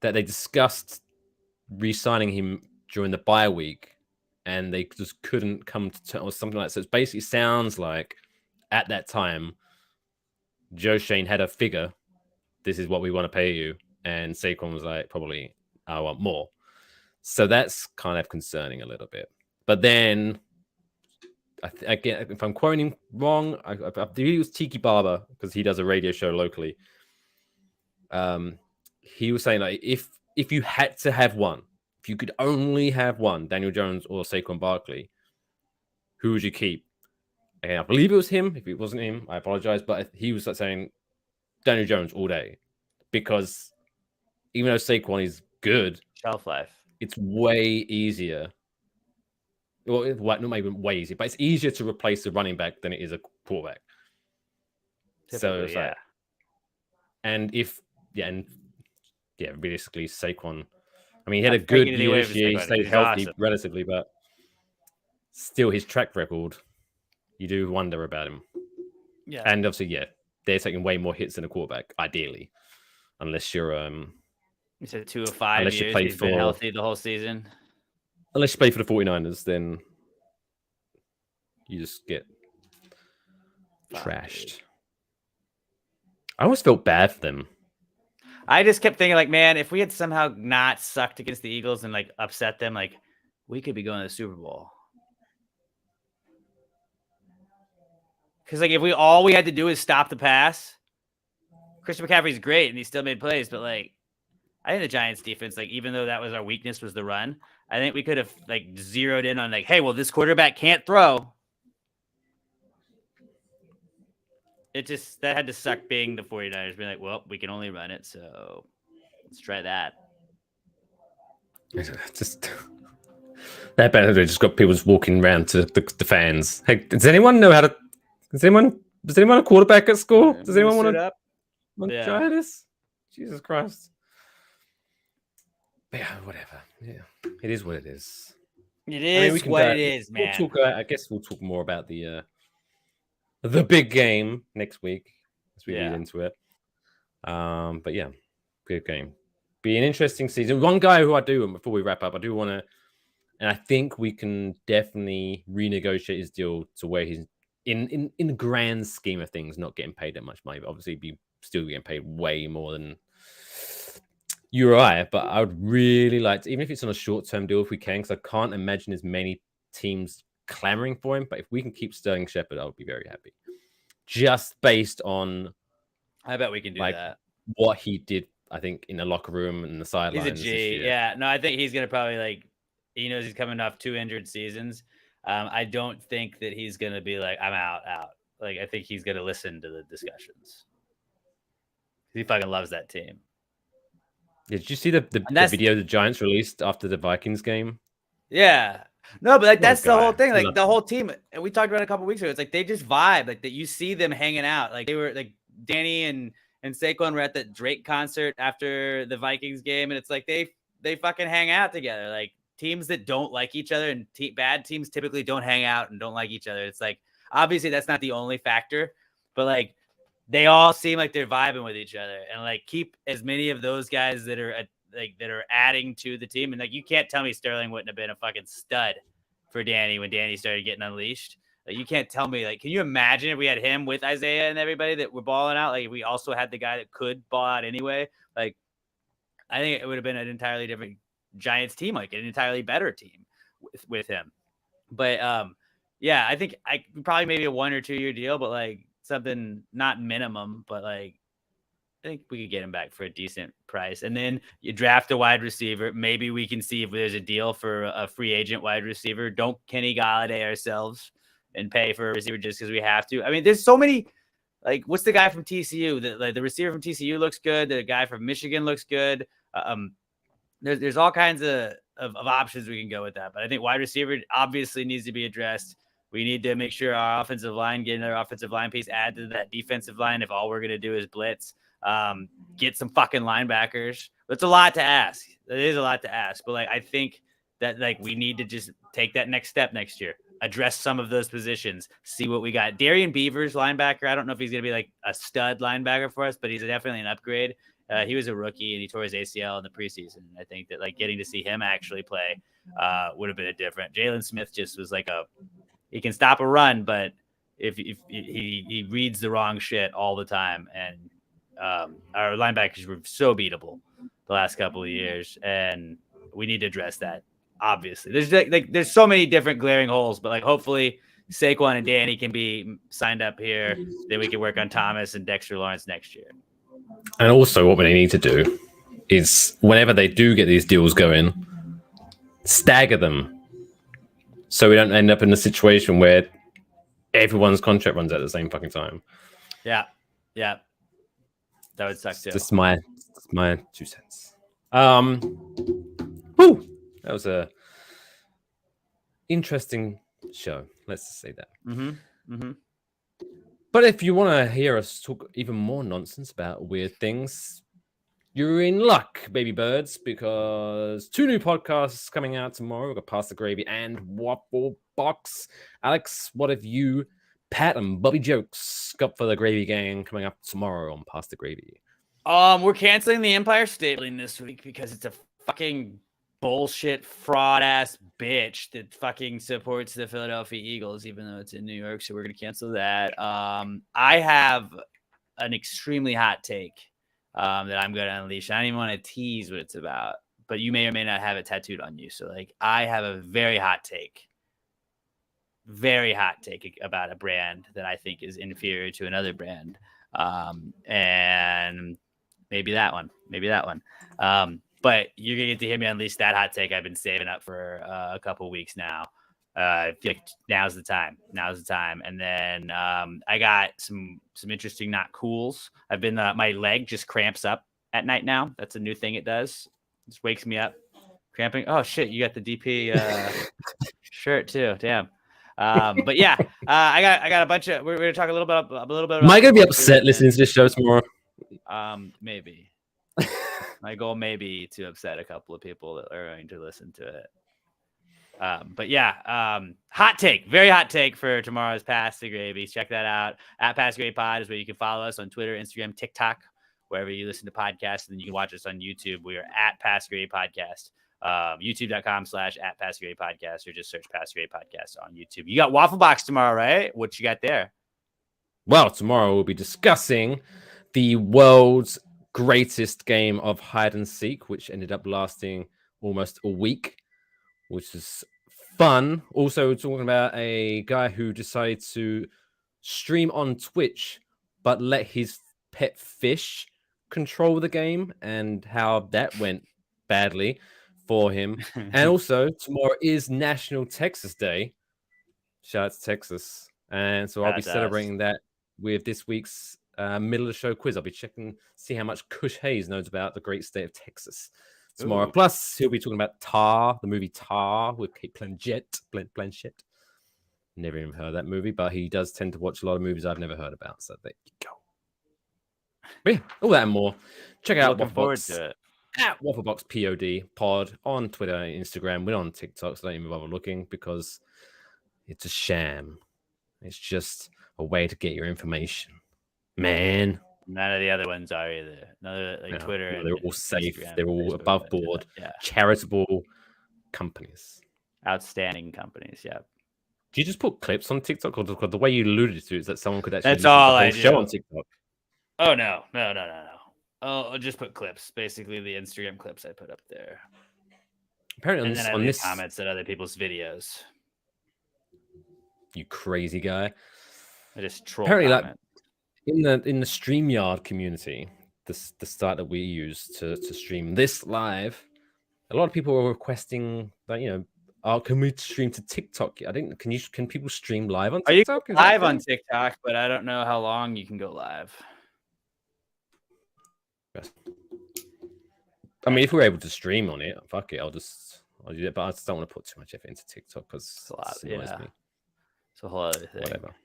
Speaker 2: that they discussed re-signing him during the bye week, and they just couldn't come to terms or something like that. So it basically sounds like at that time, Joe Shane had a figure. This is what we want to pay you, and Saquon was like, probably I want more. So that's kind of concerning a little bit. But then, again, if I'm quoting wrong, I believe it was Tiki Barber because he does a radio show locally. He was saying like if you had to have one, if you could only have one, Daniel Jones or Saquon Barkley, who would you keep? And I believe it was him. If it wasn't him, I apologize. But he was like saying Daniel Jones all day because even though Saquon is good,
Speaker 1: Shelf life.
Speaker 2: it's way easier. Well, not maybe way easier, but it's easier to replace a running back than it is a quarterback. So it's like, and realistically, Saquon. I mean, he had a good year this year. He stayed healthy relatively, but still, his track record, you do wonder about him.
Speaker 1: Yeah,
Speaker 2: and obviously, they're taking way more hits than a quarterback, ideally, unless you're
Speaker 1: you said 2 of 5 years. He's been healthy the whole season.
Speaker 2: Unless you play for the 49ers, then you just get trashed. I always felt bad for them.
Speaker 1: I just kept thinking, like, man, if we had somehow not sucked against the Eagles and like upset them, like we could be going to the Super Bowl. Because like if all we had to do is stop the pass, Christian McCaffrey's great and he still made plays, but like I think the Giants defense, like even though that was our weakness was the run, I think we could have like zeroed in on like, hey, well, this quarterback can't throw. It just that had to suck being the 49ers, being like, well, we can only run it, so let's try that.
Speaker 2: Just that better just got people just walking around to the fans. Hey, does anyone know how to? Does anyone a quarterback at school? Does anyone want to try this? Jesus Christ! But yeah, whatever. Yeah, it is what it is.
Speaker 1: It is what it is, man.
Speaker 2: I guess we'll talk more about the big game next week as we get into it. But yeah, good game. Be an interesting season. One guy who I do, before we wrap up, I do want to, and I think we can definitely renegotiate his deal to where he's in the grand scheme of things, not getting paid that much money, but obviously be still getting paid way more than you or I. But I would really like to, even if it's on a short-term deal, if we can, because I can't imagine as many teams clamoring for him. But if we can keep Sterling Shepard, I would be very happy. Just based on,
Speaker 1: I bet we can do that.
Speaker 2: What he did, I think, in the locker room and the sidelines.
Speaker 1: He's a G. Yeah, no, I think he's gonna probably like. He knows he's coming off 2 injured seasons. I don't think that he's gonna be like, I'm out. Like I think he's gonna listen to the discussions. He fucking loves that team.
Speaker 2: Yeah, did you see the video the Giants released after the Vikings game?
Speaker 1: Yeah. No, but like that's the whole thing. Like the whole team, and we talked about it a couple weeks ago. It's like they just vibe, like that. You see them hanging out. Like they were like Danny and Saquon were at the Drake concert after the Vikings game, and it's like they fucking hang out together. Like teams that don't like each other and bad teams typically don't hang out and don't like each other. It's like obviously that's not the only factor, but like they all seem like they're vibing with each other, and like keep as many of those guys that are that are adding to the team. And like you can't tell me Sterling wouldn't have been a fucking stud for Danny when Danny started getting unleashed. Like you can't tell me, like, can you imagine if we had him with Isaiah and everybody that were balling out? Like we also had the guy that could ball out anyway. Like I think it would have been an entirely different Giants team, like an entirely better team with him. But yeah, I think probably maybe a 1 or 2 year deal, but like something not minimum, but like I think we could get him back for a decent price. And then you draft a wide receiver. Maybe we can see if there's a deal for a free agent wide receiver. Don't Kenny Galladay ourselves and pay for a receiver just because we have to. I mean, there's so many. Like, what's the guy from TCU? The receiver from TCU looks good. The guy from Michigan looks good. There's all kinds of options we can go with that. But I think wide receiver obviously needs to be addressed. We need to make sure our offensive line, get another offensive line piece added to that defensive line if all we're going to do is blitz. Get some fucking linebackers. It's a lot to ask. It is a lot to ask. But like I think that like we need to just take that next step next year. Address some of those positions, see what we got. Darian Beavers, linebacker. I don't know if he's going to be like a stud linebacker for us, but he's definitely an upgrade. He was a rookie and he tore his ACL in the preseason. I think that like getting to see him actually play would have been a different. Jalen Smith just was like he can stop a run, but if he reads the wrong shit all the time, and our linebackers were so beatable the last couple of years, and we need to address that. Obviously, there's so many different glaring holes, but like hopefully Saquon and Danny can be signed up here. Then we can work on Thomas and Dexter Lawrence next year.
Speaker 2: And also, what we need to do is whenever they do get these deals going, stagger them, so we don't end up in a situation where everyone's contract runs out at the same fucking time.
Speaker 1: Yeah, that would suck too.
Speaker 2: Just my 2 cents. Whew. That was a interesting show. Let's just say that. But if you want to hear us talk even more nonsense about weird things, you're in luck, baby birds, because 2 new podcasts coming out tomorrow. We've got Pass the Gravy and Waffle Box. Alex, what have you, Pat, and Bubby Jokes got for the Gravy Gang coming up tomorrow on Pass the Gravy?
Speaker 1: We're canceling the Empire State Building this week because it's a fucking bullshit fraud ass bitch that fucking supports the Philadelphia Eagles, even though it's in New York. So we're going to cancel that. I have an extremely hot take that I'm going to unleash. I don't even want to tease what it's about, but you may or may not have it tattooed on you. So like, I have a very hot take about a brand that I think is inferior to another brand. And maybe that one. But you're going to get to hear me unleash that hot take I've been saving up for a couple weeks now. I feel like now's the time. And then I got some interesting not cools. I've been my leg just cramps up at night now. That's a new thing it does. It just wakes me up. Cramping. Oh shit, you got the DP shirt too. Damn. But yeah, I got a bunch of. We're gonna talk a little bit.
Speaker 2: Am I gonna be upset listening to this show tomorrow?
Speaker 1: Maybe. My goal may be to upset a couple of people that are going to listen to it. But yeah, hot take, very hot take for tomorrow's Pass the Gravy. Check that out. At Pass the Gravy Pod is where you can follow us on Twitter, Instagram, TikTok, wherever you listen to podcasts. And then you can watch us on YouTube. We are at Pass the Gravy Podcast. YouTube.com/@Pass the Gravy Podcast, or just search Pass the Gravy Podcast on YouTube. You got Waffle Box tomorrow, right? What you got there?
Speaker 2: Well, tomorrow we'll be discussing the world's greatest game of hide and seek, which ended up lasting almost a week, which is fun. Also talking about a guy who decided to stream on Twitch but let his pet fish control the game and how that went badly for him. And also tomorrow is National Texas Day. Shout out to Texas. And so I'll be celebrating that with this week's middle of the show quiz. I'll be checking, see how much Kush Hayes knows about the great state of Texas tomorrow. Ooh. Plus, he'll be talking about Tar, the movie Tar with Kate Blanchett. Never even heard of that movie, but he does tend to watch a lot of movies I've never heard about. So there you go. But yeah, all that and more. Check out
Speaker 1: Looking forward to it.
Speaker 2: At Wafflebox pod on Twitter and Instagram. We're on TikTok, so don't even bother looking because it's a sham. It's just a way to get your information. Man.
Speaker 1: None of the other ones are either. None of,
Speaker 2: No,
Speaker 1: Twitter.
Speaker 2: no,
Speaker 1: And
Speaker 2: they're all safe.
Speaker 1: Instagram
Speaker 2: They're
Speaker 1: and
Speaker 2: all
Speaker 1: Facebook,
Speaker 2: above
Speaker 1: but,
Speaker 2: board,
Speaker 1: yeah,
Speaker 2: charitable companies.
Speaker 1: outstanding companies. Yeah.
Speaker 2: Do you just put clips on TikTok, or the way you alluded to is that someone could actually
Speaker 1: That's
Speaker 2: listen to
Speaker 1: all
Speaker 2: the
Speaker 1: I
Speaker 2: whole show
Speaker 1: do.
Speaker 2: on TikTok?
Speaker 1: Oh no. I'll just put clips. Basically, the Instagram clips I put up there.
Speaker 2: Apparently,
Speaker 1: And then I
Speaker 2: on
Speaker 1: leave
Speaker 2: this
Speaker 1: comments on other people's videos.
Speaker 2: you crazy guy.
Speaker 1: I just troll
Speaker 2: Apparently,
Speaker 1: comment.
Speaker 2: like in the StreamYard community, the site that we use to stream this live, a lot of people are requesting that, you know, can we stream to TikTok? I think can people stream live on
Speaker 1: Are you
Speaker 2: TikTok? Is that
Speaker 1: live
Speaker 2: a
Speaker 1: on
Speaker 2: thing?
Speaker 1: TikTok? But I don't know how long you can go live.
Speaker 2: Yes. I mean, if we're able to stream on it, fuck it, I'll do it. But I just don't want to put too much effort into TikTok because
Speaker 1: a lot,
Speaker 2: it annoys
Speaker 1: yeah.
Speaker 2: me.
Speaker 1: It's a whole other thing.
Speaker 2: Whatever.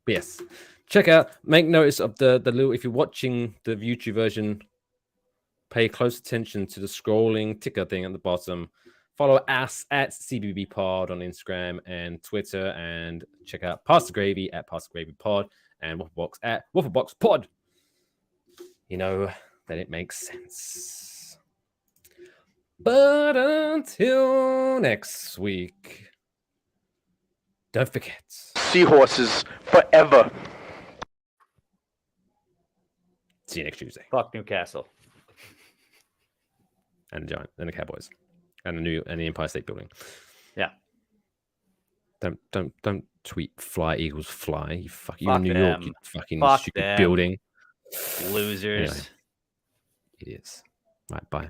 Speaker 2: But yes, check out. Make notice of the little. If you're watching the YouTube version, pay close attention to the scrolling ticker thing at the bottom. Follow us at CBB Pod on Instagram and Twitter, and check out Pasta Gravy at Pasta Gravy Pod and Wafflebox at Wafflebox Pod. You know that it makes sense. But until next week, don't forget.
Speaker 7: Seahorses forever.
Speaker 2: See you next Tuesday.
Speaker 1: Fuck Newcastle.
Speaker 2: And the Giant and the Cowboys. And the Empire State Building.
Speaker 1: Yeah.
Speaker 2: Don't tweet "Fly Eagles Fly." You
Speaker 1: Fuck
Speaker 2: in New York,
Speaker 1: them.
Speaker 2: you fucking
Speaker 1: Fuck
Speaker 2: stupid
Speaker 1: them.
Speaker 2: building.
Speaker 1: Losers.
Speaker 2: Anyway, it is. Right, bye.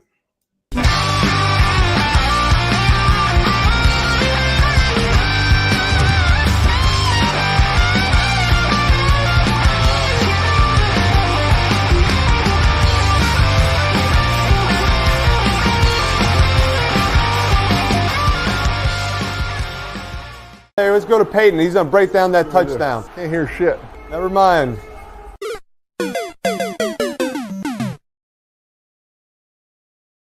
Speaker 8: Hey, let's go to Peyton. He's going to break down that touchdown.
Speaker 9: Can't hear shit.
Speaker 8: Never mind.